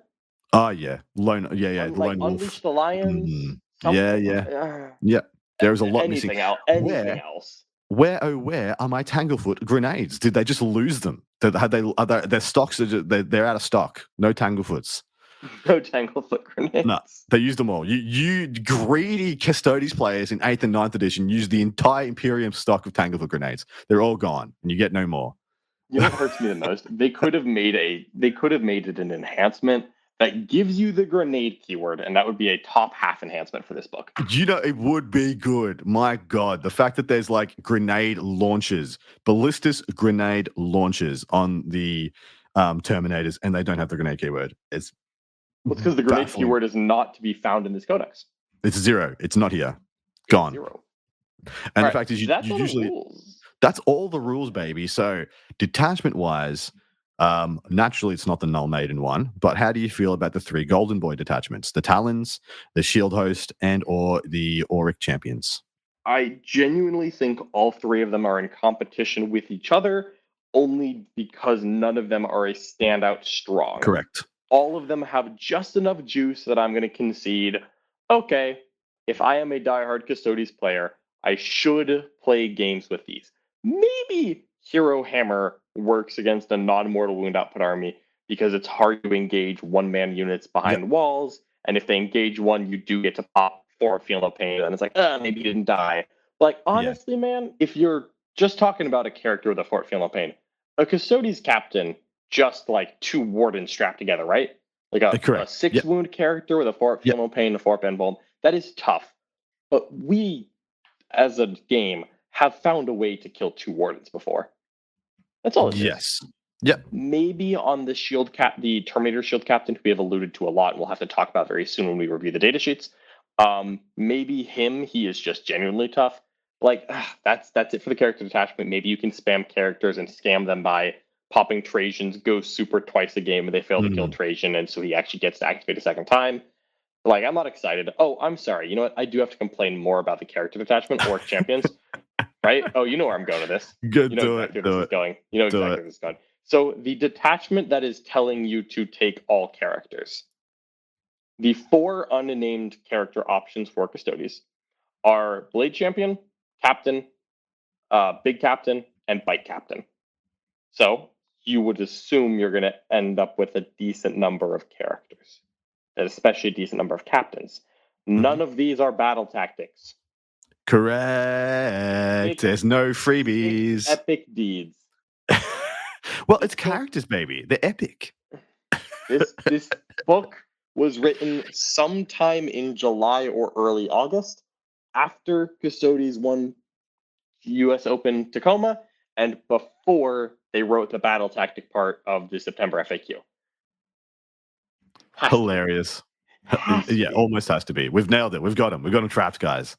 Oh, yeah. Lone wolf.
Unleash the Lions.
Yeah. There's a lot missing.
Anything else.
Where are my Tanglefoot grenades? Did they just lose them? Their stocks they're out of stock. No Tanglefoots.
No Tanglefoot grenades.
No, they used them all. You greedy Custodes players in 8th and 9th edition used the entire Imperium stock of Tanglefoot grenades. They're all gone, and you get no more.
You know what hurts me the most? They could have made it an enhancement that gives you the grenade keyword, and that would be a top half enhancement for this book.
It would be good. My God, the fact that there's like grenade launchers, ballistic grenade launchers on the Terminators, and they don't have the grenade keyword. It's
because the grenade keyword is not to be found in this codex.
It's 0. It's not here.
It's
Gone.
0.
And
All
the fact is, you
that's all
usually
the rules.
that's all the rules, baby. So detachment wise, naturally it's not the null maiden one. But how do you feel about the 3 golden boy detachments? The Talons, the Shield Host, and or the Auric Champions.
I genuinely think all 3 of them are in competition with each other, only because none of them are a standout strong.
Correct.
All of them have just enough juice that I'm going to concede, okay, if I am a diehard Custodes player, I should play games with these. Maybe Hero Hammer works against a non-mortal wound output army because it's hard to engage one-man units behind walls, and if they engage one, you do get to pop for a Feel of Pain, and it's like, maybe you didn't die. Like, honestly, man, if you're just talking about a character with a Fort Feel of Pain, a Custodes captain just like 2 wardens strapped together, right? Like a 6 wound character with a Fort Feel No Pain and a Fort Bend Bulb. That is tough. But we, as a game, have found a way to kill 2 wardens before. That's all it is.
Yes. Yep.
Maybe on the the Terminator Shield Captain, who we have alluded to a lot, and we'll have to talk about very soon when we review the datasheets. Maybe he is just genuinely tough. Like, that's it for the character detachment. Maybe you can spam characters and scam them by popping Trajan's Ghost Super twice a game, and they fail to kill Trajan, and so he actually gets to activate a second time. Like, I'm not excited. Oh, I'm sorry. You know what? I do have to complain more about the character detachment or champions, right? Oh, you know where I'm going with this.
Good.
You know exactly where this is going. You know exactly where this is going. So the detachment that is telling you to take all characters. The 4 unnamed character options for Custodes are Blade Champion, Captain, Big Captain, and Bite Captain. So you would assume you're going to end up with a decent number of characters, and especially a decent number of captains. None of these are battle tactics.
Correct. There's no freebies.
Epic deeds.
Well, it's characters, baby. They're epic.
This book was written sometime in July or early August after Custodes won US Open Tacoma and before they wrote the battle tactic part of the September FAQ.
Hilarious. Yeah, almost has to be. We've nailed it. We've got them trapped, guys.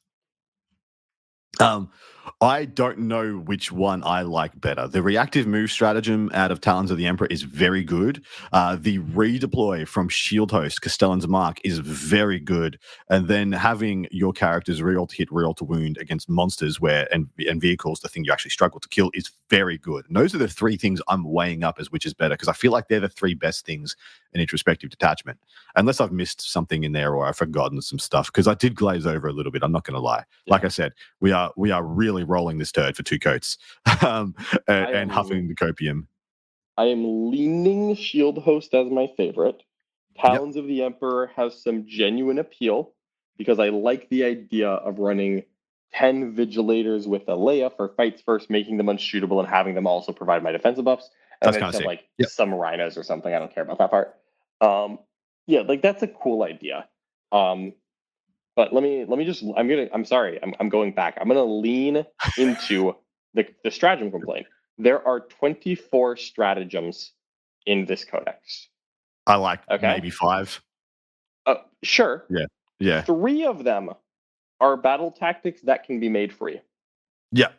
I don't know which one I like better. The reactive move stratagem out of Talons of the Emperor is very good. The redeploy from Shield Host, Castellan's Mark, is very good. And then having your characters reroll to hit, reroll to wound against monsters and vehicles, the thing you actually struggle to kill, is very good. And those are the 3 things I'm weighing up as which is better, because I feel like they're the 3 best things in each respective detachment. Unless I've missed something in there or I've forgotten some stuff, because I did glaze over a little bit. I'm not going to lie. Yeah. Like I said, we are really rolling this turd for 2 coats and huffing the copium.
I am leaning Shield Host as my favorite. Talons of the Emperor has some genuine appeal because I like the idea of running 10 Vigilators with Alea for fights first, making them unshootable and having them also provide my defensive buffs. And
that's
then just have like some rhinos or something. I don't care about that part. Like that's a cool idea. But let me just, I'm sorry, I'm going back. I'm going to lean into the stratagem complaint. There are 24 stratagems in this codex.
I like maybe 5.
Sure.
Yeah.
3 of them are battle tactics that can be made free.
Yeah.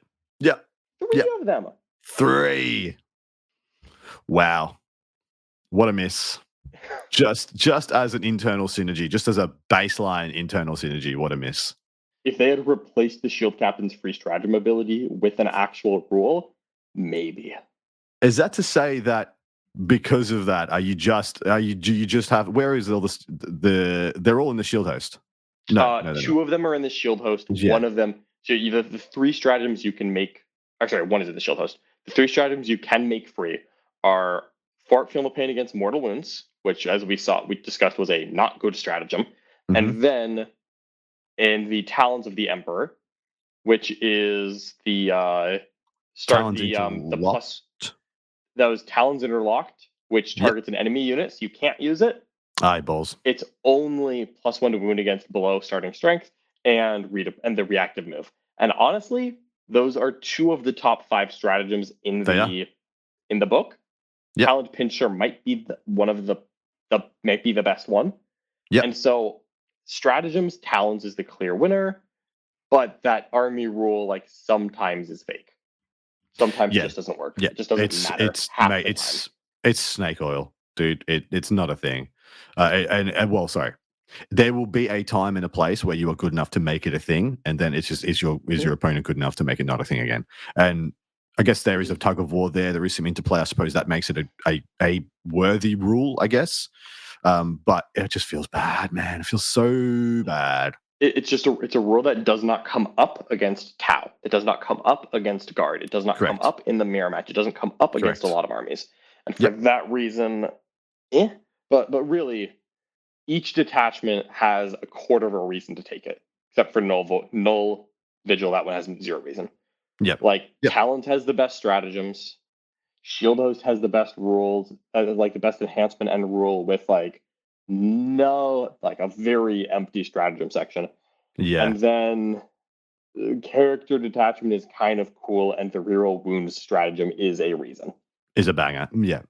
3 of them.
3. Wow. What a miss. Just as an internal synergy, just as a baseline internal synergy, what a miss.
If they had replaced the Shield Captain's free stratagem ability with an actual rule, maybe.
Is that to say that because of that, do you just have, where is all this, they're all in the Shield Host? No,
2 of them are in the Shield Host.
Yeah.
One of them, so the 3 stratagems you can make, one is in the Shield Host. The 3 stratagems you can make free are Fort Feel No Pain against mortal wounds, which, as we discussed, was a not good stratagem. And then in the Talons of the Emperor, which is the plus, those Talons Interlocked, which targets an enemy unit, so you can't use it.
Eyeballs.
It's only +1 to wound against below starting strength and the reactive move. And honestly, those are 2 of the top 5 stratagems in the book.
Yep.
Talent Pincher might be might be the best one.
Yep.
And so stratagems, Talons is the clear winner, but that army rule like sometimes is fake. Sometimes it just doesn't work.
Yeah,
It just doesn't matter.
It's snake oil, dude. It's not a thing. And well, sorry. There will be a time and a place where you are good enough to make it a thing, and then it's just is your opponent good enough to make it not a thing again? And I guess there is a tug of war there. There is some interplay. I suppose that makes it a worthy rule, I guess. But it just feels bad, man. It feels so bad.
It's a rule that does not come up against Tau. It does not come up against Guard. It does not come up in the mirror match. It doesn't come up against a lot of armies. And for that reason, But really, each detachment has a quarter of a reason to take it, except for Null Vigil. That one has 0 reason. Talons has the best stratagems. Shield Host has the best rules, the best enhancement and rule with a very empty stratagem section.
Yeah.
And then character detachment is kind of cool, and the reroll wounds stratagem is a reason.
Is a banger. Yeah.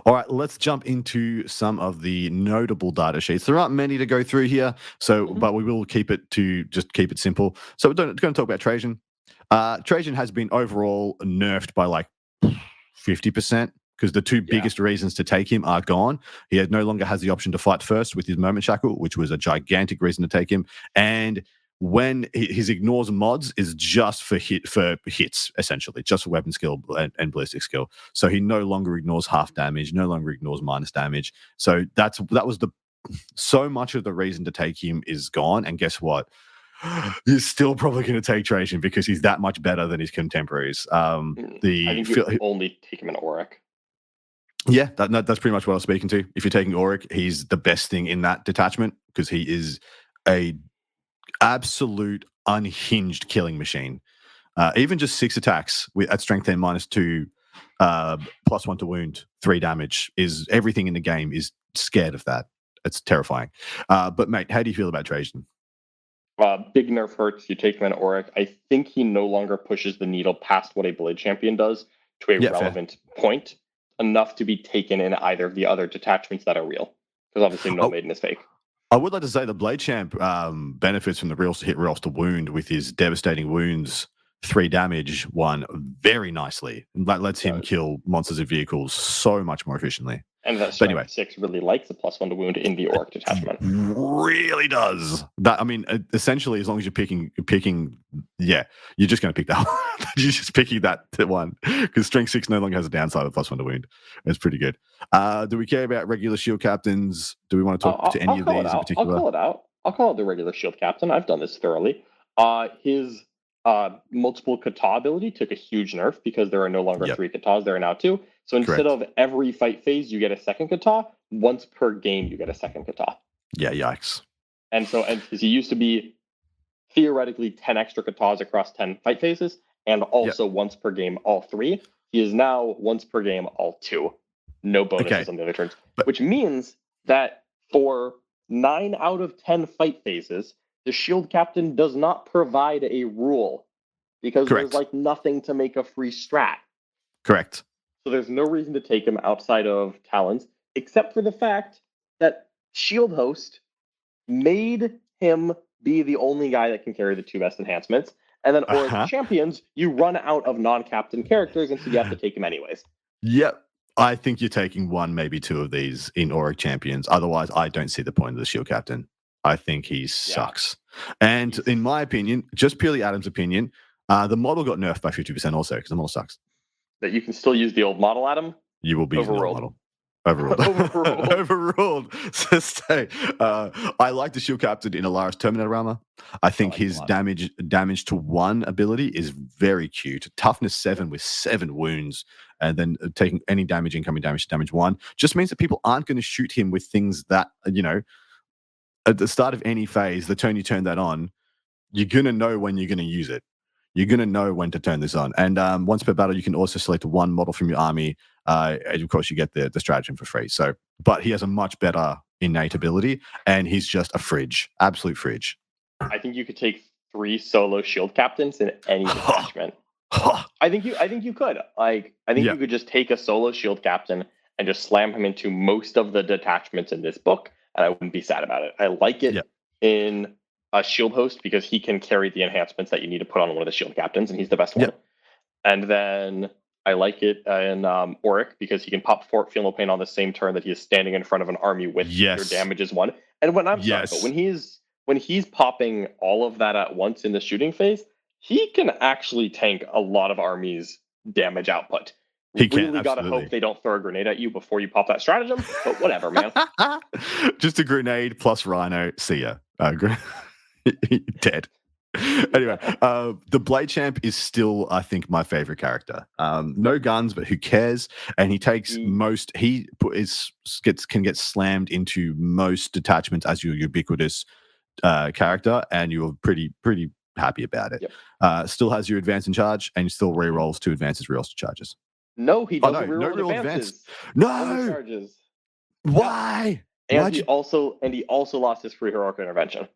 All right, let's jump into some of the notable data sheets. There aren't many to go through here, but we will keep it simple. So we're going to talk about Trajan. Trajan has been overall nerfed by 50% because the two biggest reasons to take him are gone. He no longer has the option to fight first with his Moment Shackle, which was a gigantic reason to take him. And when his ignores mods is just for hits, essentially, just for weapon skill and ballistic skill. So he no longer ignores half damage, no longer ignores minus damage. So that was so much of the reason to take him is gone. And guess what? He's still probably going to take Trajan because he's that much better than his contemporaries.
I think you only take him in Auric.
Yeah, that's pretty much what I was speaking to. If you're taking Auric, he's the best thing in that detachment because he is a absolute unhinged killing machine. Even just 6 attacks at strength 10 -2, +1 to wound, 3 damage is everything in the game is scared of that. It's terrifying. But mate, how do you feel about Trajan?
Big nerf hurts. You take him in Auric. I think he no longer pushes the needle past what a Blade Champion does to a relevant point, enough to be taken in either of the other detachments that are real. Because obviously no Maiden is fake.
I would like to say the Blade Champ benefits from the hit rolls to wound with his devastating wounds 3 damage one very nicely. That lets him kill monsters and vehicles so much more efficiently.
And that strength 6 really likes the +1 to wound in the Auric detachment.
Really does. That, I mean, essentially, as long as you're picking, you're just going to pick that one. You're just picking that one because strength 6 no longer has a downside of +1 to wound. It's pretty good. Do we care about regular shield captains? Do we want to talk to any of these in particular?
I'll call it out. I'll call it the regular shield captain. I've done this thoroughly. His multiple kata ability took a huge nerf because there are no longer 3 katas, there are now 2. So instead of every fight phase you get a second kata, once per game you get a second kata.
Yeah, yikes.
And he used to be theoretically 10 extra katas across 10 fight phases, and also once per game all 3. He is now once per game all 2. No bonuses on the other turns. Which means that for 9 out of 10 fight phases, the shield captain does not provide a rule because there's nothing to make a free strat.
Correct.
So there's no reason to take him outside of Talons, except for the fact that Shield Host made him be the only guy that can carry the 2 best enhancements. And then Auric Champions, you run out of non-captain characters, and so you have to take him anyways.
Yep. I think you're taking 1, maybe 2 of these in Auric Champions. Otherwise, I don't see the point of the shield captain. I think he sucks. And in my opinion, just purely Adam's opinion, the model got nerfed by 50% also because the model sucks.
That you can still use the old model, Adam?
You will be using the old model. Overruled. Overruled. So stay. I like the shield captain in Alaris Terminator armor. I think his damage to 1 ability is very cute. Toughness 7 with 7 wounds, and then taking any damage, incoming damage to damage 1, just means that people aren't going to shoot him with things that, at the start of any phase, the turn you turn that on, you're going to know when you're going to use it. You're going to know when to turn this on. And once per battle, you can also select 1 model from your army. And of course, you get the stratagem for free. So, but he has a much better innate ability, and he's just a fridge, absolute fridge.
I think you could take 3 solo shield captains in any detachment. I think you could. I think you could just take a solo shield captain and just slam him into most of the detachments in this book, and I wouldn't be sad about it. I like it in a shield host because he can carry the enhancements that you need to put on one of the shield captains, and he's the best one.
Yep.
And then I like it in Auric because he can pop Feel No Pain on the same turn that he is standing in front of an army with your damage is 1. And when sorry, but when he's popping all of that at once in the shooting phase, he can actually tank a lot of armies' damage output.
He
really got to hope they don't throw a grenade at you before you pop that stratagem, but whatever, man.
Just a grenade plus Rhino. See ya. Dead. Anyway, the Blade Champ is still, I think, my favorite character. No guns, but who cares? And he takes can get slammed into most detachments as your ubiquitous character, and you're pretty happy about it.
Yep.
Still has your advance in charge, and still rerolls 2 advances, rerolls to charges.
No, he doesn't reroll advances.
No
charges.
Why?
And he also lost his free heroic intervention.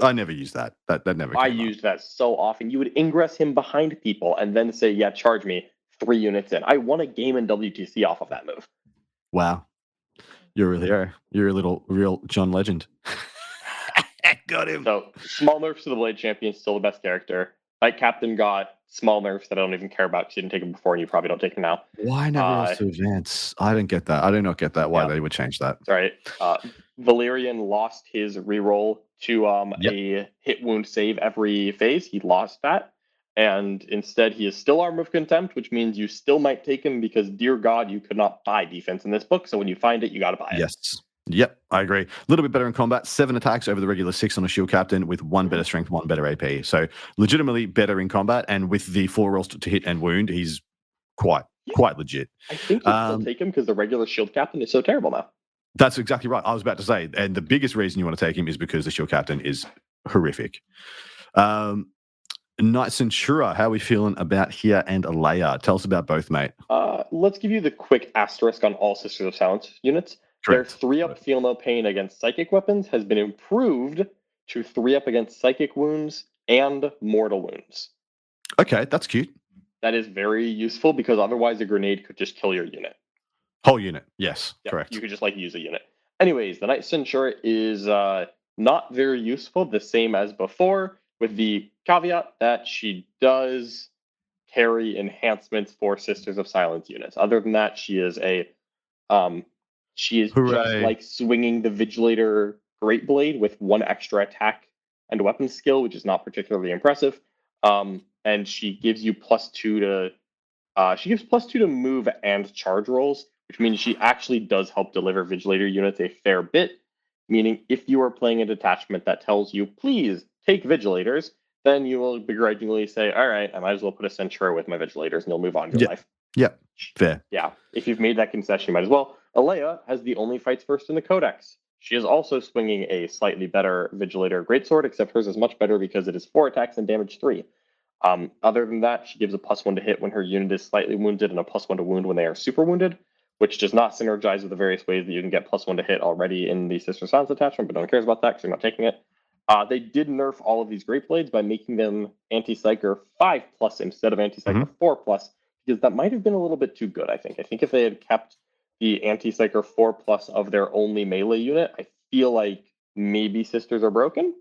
I never used that. That never came
I used that so often. You would ingress him behind people and then say, yeah, charge me 3 units in. I won a game in WTC off of that move.
Wow. You're a hero. You're a real John Legend. Got him.
So small nerfs to the Blade Champion, still the best character. Knight Captain got small nerfs that I don't even care about because you didn't take him before and you probably don't take him now.
Why never to advance? I don't get that. I do not get that. Why they would change that.
Right. Valerian lost his reroll to a hit wound save every phase. He lost that. And instead, he is still Armor of Contempt, which means you still might take him because, dear God, you could not buy defense in this book. So when you find it, you got to buy it.
Yes. Yep, I agree. A little bit better in combat. 7 attacks over the regular 6 on a shield captain with 1 better strength, 1 better AP. So legitimately better in combat. And with the 4 rolls to hit and wound, he's quite legit.
I think you still take him because the regular shield captain is so terrible now.
That's exactly right. I was about to say. And the biggest reason you want to take him is because the shield captain is horrific. Knight Centura, how are we feeling about here and Alea? Tell us about both, mate.
Let's give you the quick asterisk on all Sisters of Silence units.
Correct.
Their 3-up Feel No Pain against psychic weapons has been improved to 3-up against psychic wounds and mortal wounds.
Okay, that's cute.
That is very useful because otherwise a grenade could just kill your unit.
Whole unit, yes, correct.
You could just use a unit. Anyways, the Knight Centura is not very useful, the same as before, with the caveat that she does carry enhancements for Sisters of Silence units. Other than that, she is just like swinging the Vigilator Great Blade with 1 extra attack and weapon skill, which is not particularly impressive. And she gives you +2 to move and charge rolls, which means she actually does help deliver Vigilator units a fair bit. Meaning, if you are playing a detachment that tells you, please take Vigilators, then you will begrudgingly say, all right, I might as well put a Centura with my Vigilators, and you'll move on to your life.
Yeah, fair.
Yeah, if you've made that concession, you might as well. Alea has the only fights first in the Codex. She is also swinging a slightly better Vigilator Greatsword, except hers is much better because it is 4 attacks and damage 3. Other than that, she gives a +1 to hit when her unit is slightly wounded and a +1 to wound when they are super wounded, which does not synergize with the various ways that you can get +1 to hit already in the Sister Silence attachment, but no one cares about that because you're not taking it. They did nerf all of these Great Blades by making them Anti-Psyker 5+ instead of Anti-Psyker 4+, because that might have been a little bit too good, I think. I think if they had kept the Anti-Psyker 4+ of their only melee unit, I feel like maybe Sisters are broken.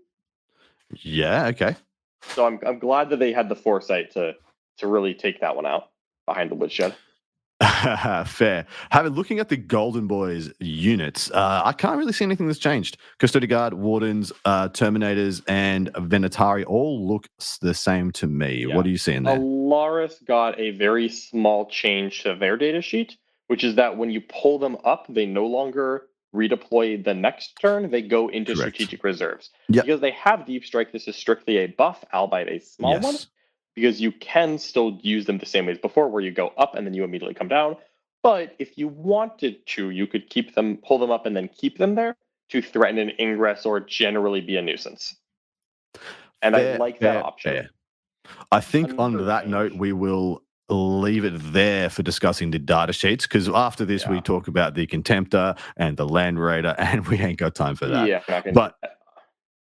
Yeah, okay.
So I'm glad that they had the foresight to really take that one out behind the woodshed.
Fair. Looking at the Golden Boys units, I can't really see anything that's changed. Custodian Guard, Wardens, Terminators, and Venatari all look the same to me. Yeah. What are you seeing there?
Alaris got a very small change to their data sheet, which is that when you pull them up, they no longer redeploy the next turn. They go into strategic reserves.
Yep.
Because they have Deep Strike, this is strictly a buff, albeit a small one. Because you can still use them the same way as before, where you go up and then you immediately come down. But if you wanted to, you could pull them up and then keep them there to threaten an ingress or generally be a nuisance. And I like that option.
Fair. I think on that note, we will leave it there for discussing the data sheets, because after this we talk about the Contemptor and the Land Raider, and we ain't got time for that.
Yeah,
but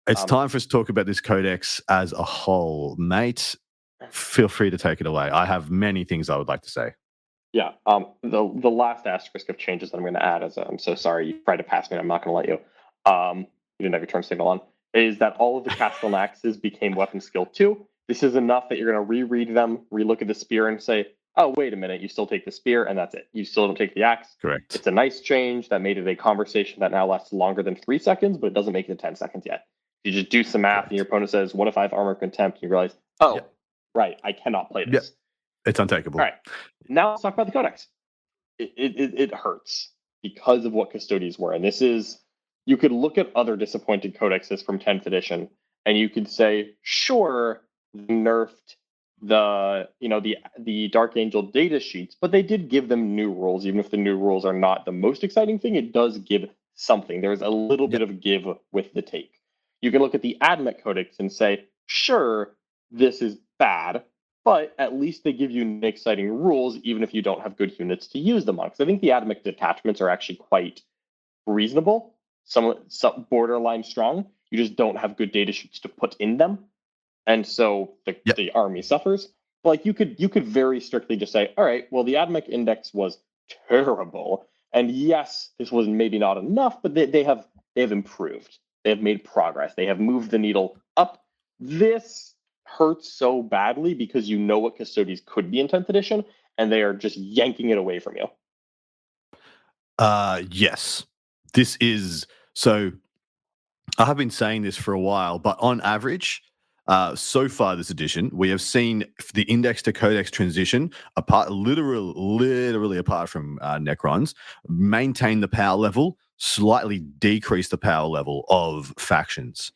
it's time for us to talk about this Codex as a whole. Mate, feel free to take it away. I have many things I would like to say.
Yeah, the last asterisk of changes that I'm going to add is, I'm so sorry, you tried to pass me, I'm not going to let you. you didn't have your turn signal on, is that all of the Castellan axes became weapon skill 2. This is enough that you're going to reread them, relook at the spear, and say, oh, wait a minute, you still take the spear, and that's it. You still don't take the axe.
Correct.
It's a nice change that made it a conversation that now lasts longer than 3 seconds, but it doesn't make it 10 seconds yet. You just do some math, and your opponent says, what if I have armor contempt? And you realize, oh, right, I cannot play this.
Yep. It's untakeable.
All right, now let's talk about the Codex. It hurts because of what Custodes were. And this is, you could look at other disappointed codexes from 10th edition, and you could say, sure, they nerfed the Dark Angel data sheets, but they did give them new rules. Even if the new rules are not the most exciting thing, it does give something. There's a little bit of give with the take. You can look at the ADMEC Codex and say, sure, this is bad, but at least they give you exciting rules, even if you don't have good units to use them on. Because I think the ADMEC detachments are actually quite reasonable, some borderline strong. You just don't have good data sheets to put in them, and so the army suffers. But like you could very strictly just say, all right, well, the ADMEC index was terrible, and yes, this was maybe not enough, but they have improved. They have made progress. They have moved the needle up. This hurts so badly because you know what Custodes could be in 10th edition, and they are just yanking it away from you.
Yes. This is so. I have been saying this for a while, but on average, so far this edition, we have seen the index to codex transition literally apart from Necrons, maintain the power level, slightly decrease the power level of factions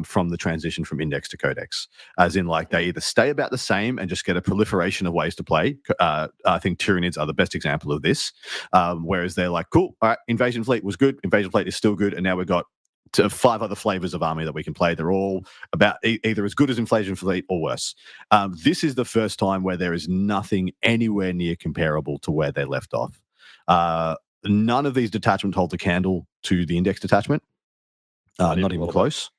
from the transition from index to codex. As in, like, they either stay about the same and just get a proliferation of ways to play. I think Tyranids are the best example of this. Whereas they're like, cool, all right, Invasion Fleet was good, Invasion Fleet is still good, and now we've got to 5 other flavors of army that we can play. They're all about either as good as Invasion Fleet or worse. This is the first time where there is nothing anywhere near comparable to where they left off. None of these detachments hold a candle to the index detachment. Not even close.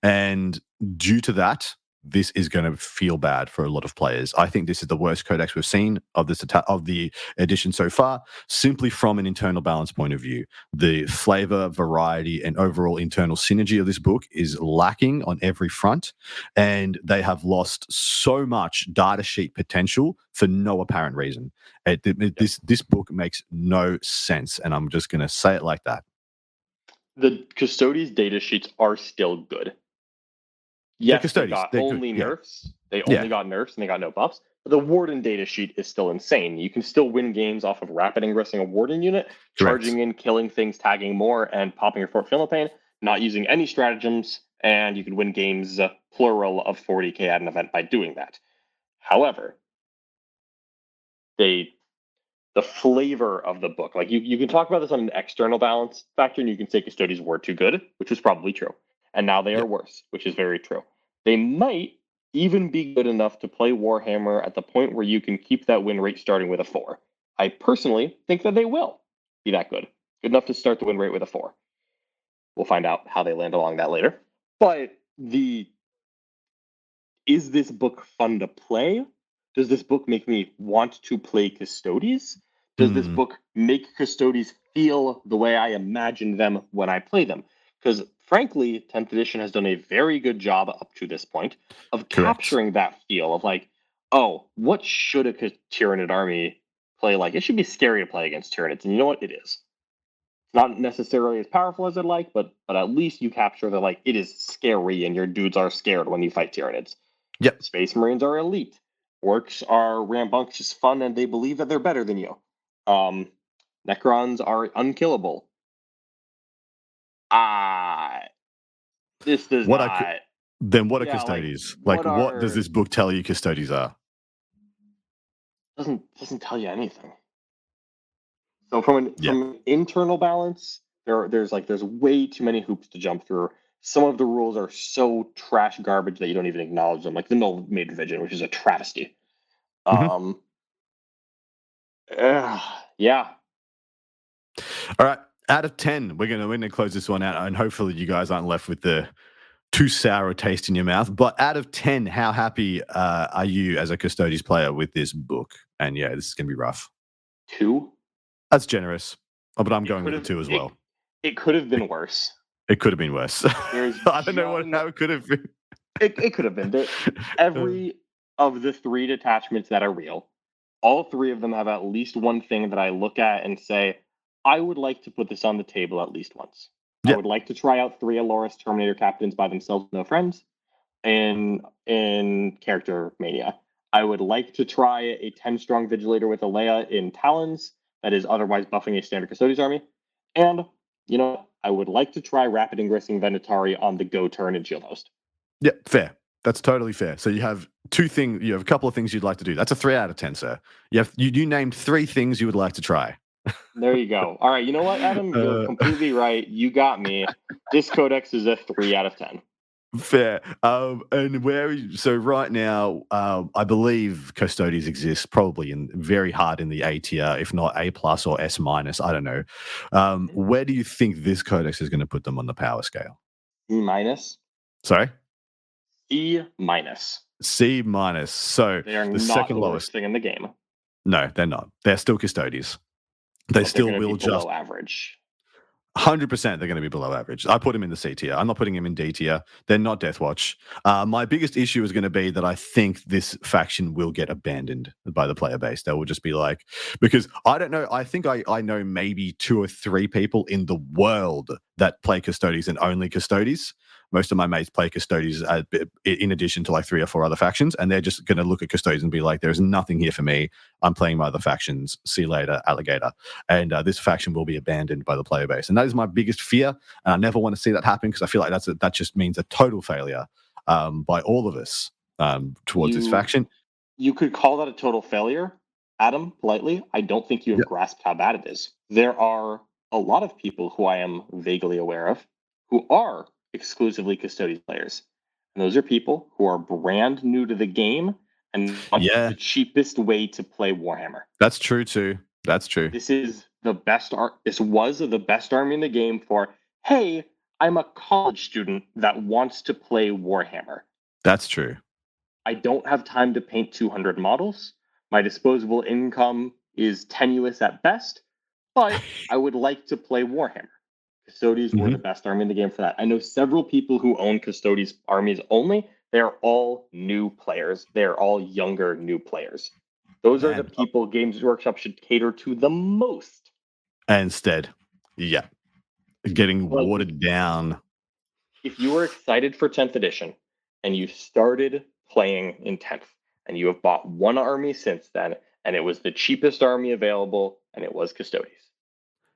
And due to that, this is going to feel bad for a lot of players. I think this is the worst codex we've seen of the edition so far, simply from an internal balance point of view. The flavor, variety, and overall internal synergy of this book is lacking on every front, and they have lost so much data sheet potential for no apparent reason. This book makes no sense, and I'm just going to say it like that.
The Custodes data sheets are still good. Yes, they got only nerfs. They only got nerfs and they got no buffs. But the Warden data sheet is still insane. You can still win games off of rapid ingressing a Warden unit, charging in, killing things, tagging more, and popping your Fort Philippine, not using any stratagems, and you can win games plural of 40k at an event by doing that. However, the flavor of the book, like you can talk about this on an external balance factor, and you can say Custodes were too good, which was probably true. And now they are worse, which is very true. They might even be good enough to play Warhammer at the point where you can keep that win rate starting with a 4. I personally think that they will be that good. Good enough to start the win rate with a 4. We'll find out how they land along that later. But is this book fun to play? Does this book make me want to play Custodes? Does this book make Custodes feel the way I imagine them when I play them? Because frankly, 10th edition has done a very good job up to this point of capturing that feel of like, oh, what should a Tyranid army play like? It should be scary to play against Tyranids. And you know what? It is. It's not necessarily as powerful as I'd like, but at least you capture the, like, it is scary and your dudes are scared when you fight Tyranids.
Yep.
Space Marines are elite. Orcs are rambunctious fun and they believe that they're better than you. Necrons are unkillable. This does
what
not.
Then what are Custodes? Like what does this book tell you Custodes are?
Doesn't tell you anything. So from an internal balance, there's way too many hoops to jump through. Some of the rules are so trash garbage that you don't even acknowledge them, like the null made vision, which is a travesty. Yeah.
All right. Out of 10, we're going to close this one out, and hopefully you guys aren't left with the too sour a taste in your mouth. But out of 10, how happy are you as a Custodes player with this book? And yeah, this is going to be rough.
2?
That's generous. Oh, but I'm going with a 2 as well.
It could have been worse.
It could have been worse.
There's
I don't know how it could have been.
It could have been. Every of the 3 detachments that are real, all 3 of them have at least one thing that I look at and say, I would like to put this on the table at least once. I
Yep.
would like to try out 3 Aloris Terminator captains by themselves, no friends, in Character Mania. I would like to try a 10-strong Vigilator with Alea in Talons that is otherwise buffing a standard Custodes army. And, I would like to try Rapid Ingressing Venatari on the go turn in Shield Host.
Yeah, fair. That's totally fair. So you have 2 things. You have a couple of things you'd like to do. That's a 3 out of 10, sir. You named 3 things you would like to try.
There you go. All right, you know what, Adam? You're completely right. You got me. This Codex is a 3 out of 10.
Fair. And so right now, I believe Custodes exists probably very hard in the A tier, if not A+ or S-. I don't know. Where do you think this Codex is going to put them on the power scale?
C-.
Sorry?
C-.
C-. So
they are
the
not
second
the
lowest
worst thing in the game.
No, they're not. They're still Custodes. They still will
be below average.
100% they're going to be below average. I put them in the C tier. I'm not putting them in D tier. They're not Deathwatch. My biggest issue is going to be that I think this faction will get abandoned by the player base. They will just be like, because I don't know. I think I know maybe 2 or 3 people in the world that play Custodes and only Custodes. Most of my mates play Custodes in addition to like 3 or 4 other factions, and they're just going to look at Custodes and be like, there's nothing here for me. I'm playing my other factions. See you later, alligator. And this faction will be abandoned by the player base. And that is my biggest fear. And I never want to see that happen because I feel like that just means a total failure by all of us towards this faction.
You could call that a total failure, Adam, politely. I don't think you have grasped how bad it is. There are a lot of people who I am vaguely aware of who are exclusively Custodes players. And those are people who are brand new to the game and want the cheapest way to play Warhammer.
That's true too. That's true.
This was the best army in the game for, hey, I'm a college student that wants to play Warhammer.
That's true.
I don't have time to paint 200 models. My disposable income is tenuous at best, but I would like to play Warhammer. Custodes were the best army in the game for that. I know several people who own Custodes armies only. They're all new players. They're all younger new players. Those are the people Games Workshop should cater to the most.
Instead, getting watered down.
If you were excited for 10th edition and you started playing in 10th and you have bought 1 army since then and it was the cheapest army available and it was Custodes,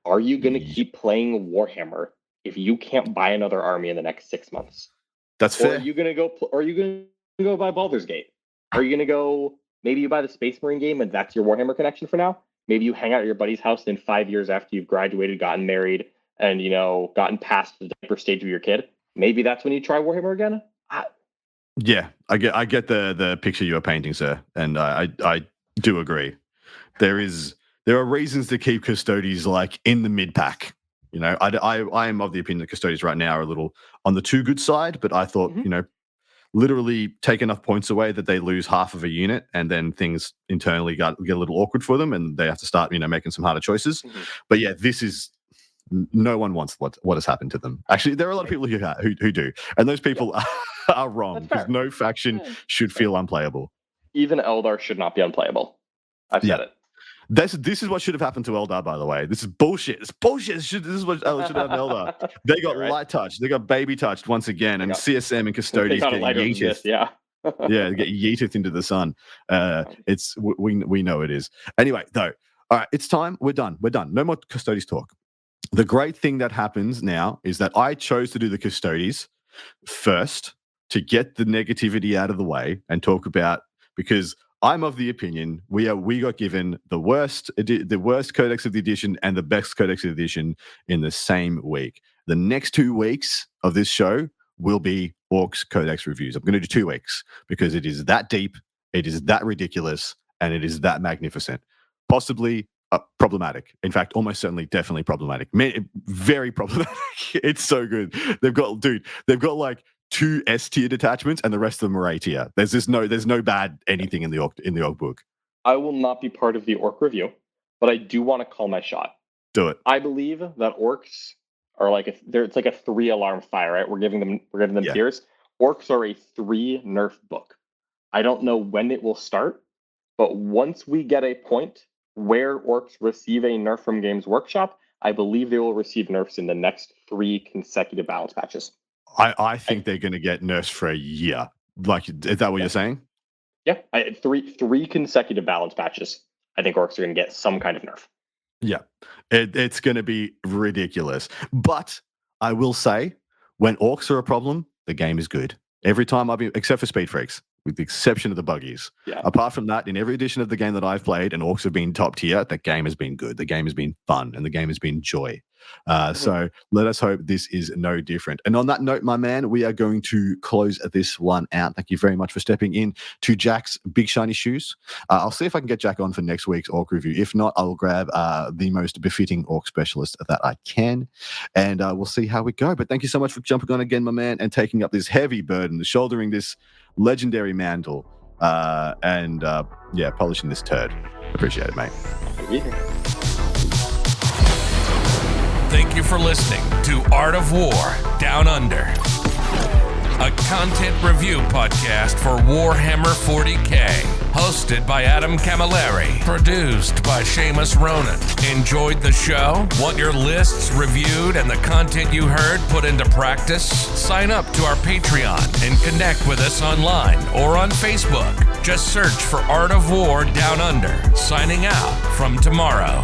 are you going to keep playing Warhammer if you can't buy another army in the next 6 months?
That's fair.
Or are you going to go buy Baldur's Gate? Are you going to go, maybe you buy the Space Marine game and that's your Warhammer connection for now? Maybe you hang out at your buddy's house and 5 years after you've graduated, gotten married, and gotten past the diaper stage of your kid. Maybe that's when you try Warhammer again.
I get the picture you are painting, sir, and I do agree. There are reasons to keep Custodes like in the mid pack. I am of the opinion that Custodes right now are a little on the too good side, but I thought literally take enough points away that they lose half of a unit, and then things internally get a little awkward for them, and they have to start making some harder choices. But this is. No one wants what has happened to them. Actually, there are a lot of people who do, and those people are wrong because no faction should feel unplayable.
Even Eldar should not be unplayable. I've said it.
This is what should have happened to Eldar, by the way. This is bullshit. It's bullshit. This is what should have happened to Eldar. They got light touched. They got baby touched once again, and CSM and Custodes get yeeted. They get yeeted into the sun. We know it is. Anyway, though, all right, it's time. We're done. No more Custodes talk. The great thing that happens now is that I chose to do the Custodes first to get the negativity out of the way and talk about, because I'm of the opinion we got given the worst Codex of the edition and the best Codex of the edition in the same week. The next 2 weeks of this show will be Orcs Codex reviews. I'm going to do 2 weeks because it is that deep, it is that ridiculous, and it is that magnificent. Possibly problematic. In fact, almost certainly, definitely problematic. Very problematic. It's so good. They've got like 2 S tier detachments, and the rest of them are A tier. There's no bad anything in the Orc book.
I will not be part of the Orc review, but I do want to call my shot.
Do it.
I believe that Orcs are like it's like a 3-alarm fire, right? We're giving them
Yeah.
tiers. Orcs are a 3 nerf book. I don't know when it will start, but once we get a point where orcs receive a nerf from Games Workshop, I believe they will receive nerfs in the next 3 consecutive balance patches.
I think they're going to get nerfs for a year. Like, is that what you're saying?
Yeah, three consecutive balance patches. I think orcs are going to get some kind of nerf.
Yeah, it's going to be ridiculous. But I will say, when orcs are a problem, the game is good. Every time except for Speed Freaks, with the exception of the buggies.
Yeah.
Apart from that, in every edition of the game that I've played and orcs have been top tier, the game has been good. The game has been fun and the game has been joy. So let us hope this is no different. And on that note, my man, we are going to close this one out. Thank you very much for stepping in to Jack's big shiny shoes. I'll see if I can get Jack on for next week's orc review. If not, I'll grab the most befitting orc specialist that I can, and we'll see how we go. But thank you so much for jumping on again, my man, and taking up this heavy burden, shouldering this legendary mantle, and polishing this turd. Appreciate it, mate.
Yeah.
Thank you for listening to Art of War Down Under, a content review podcast for Warhammer 40K, hosted by Adam Camilleri, produced by Seamus Ronan. Enjoyed the show? Want your lists reviewed and the content you heard put into practice? Sign up to our Patreon and connect with us online or on Facebook. Just search for Art of War Down Under. Signing out from tomorrow.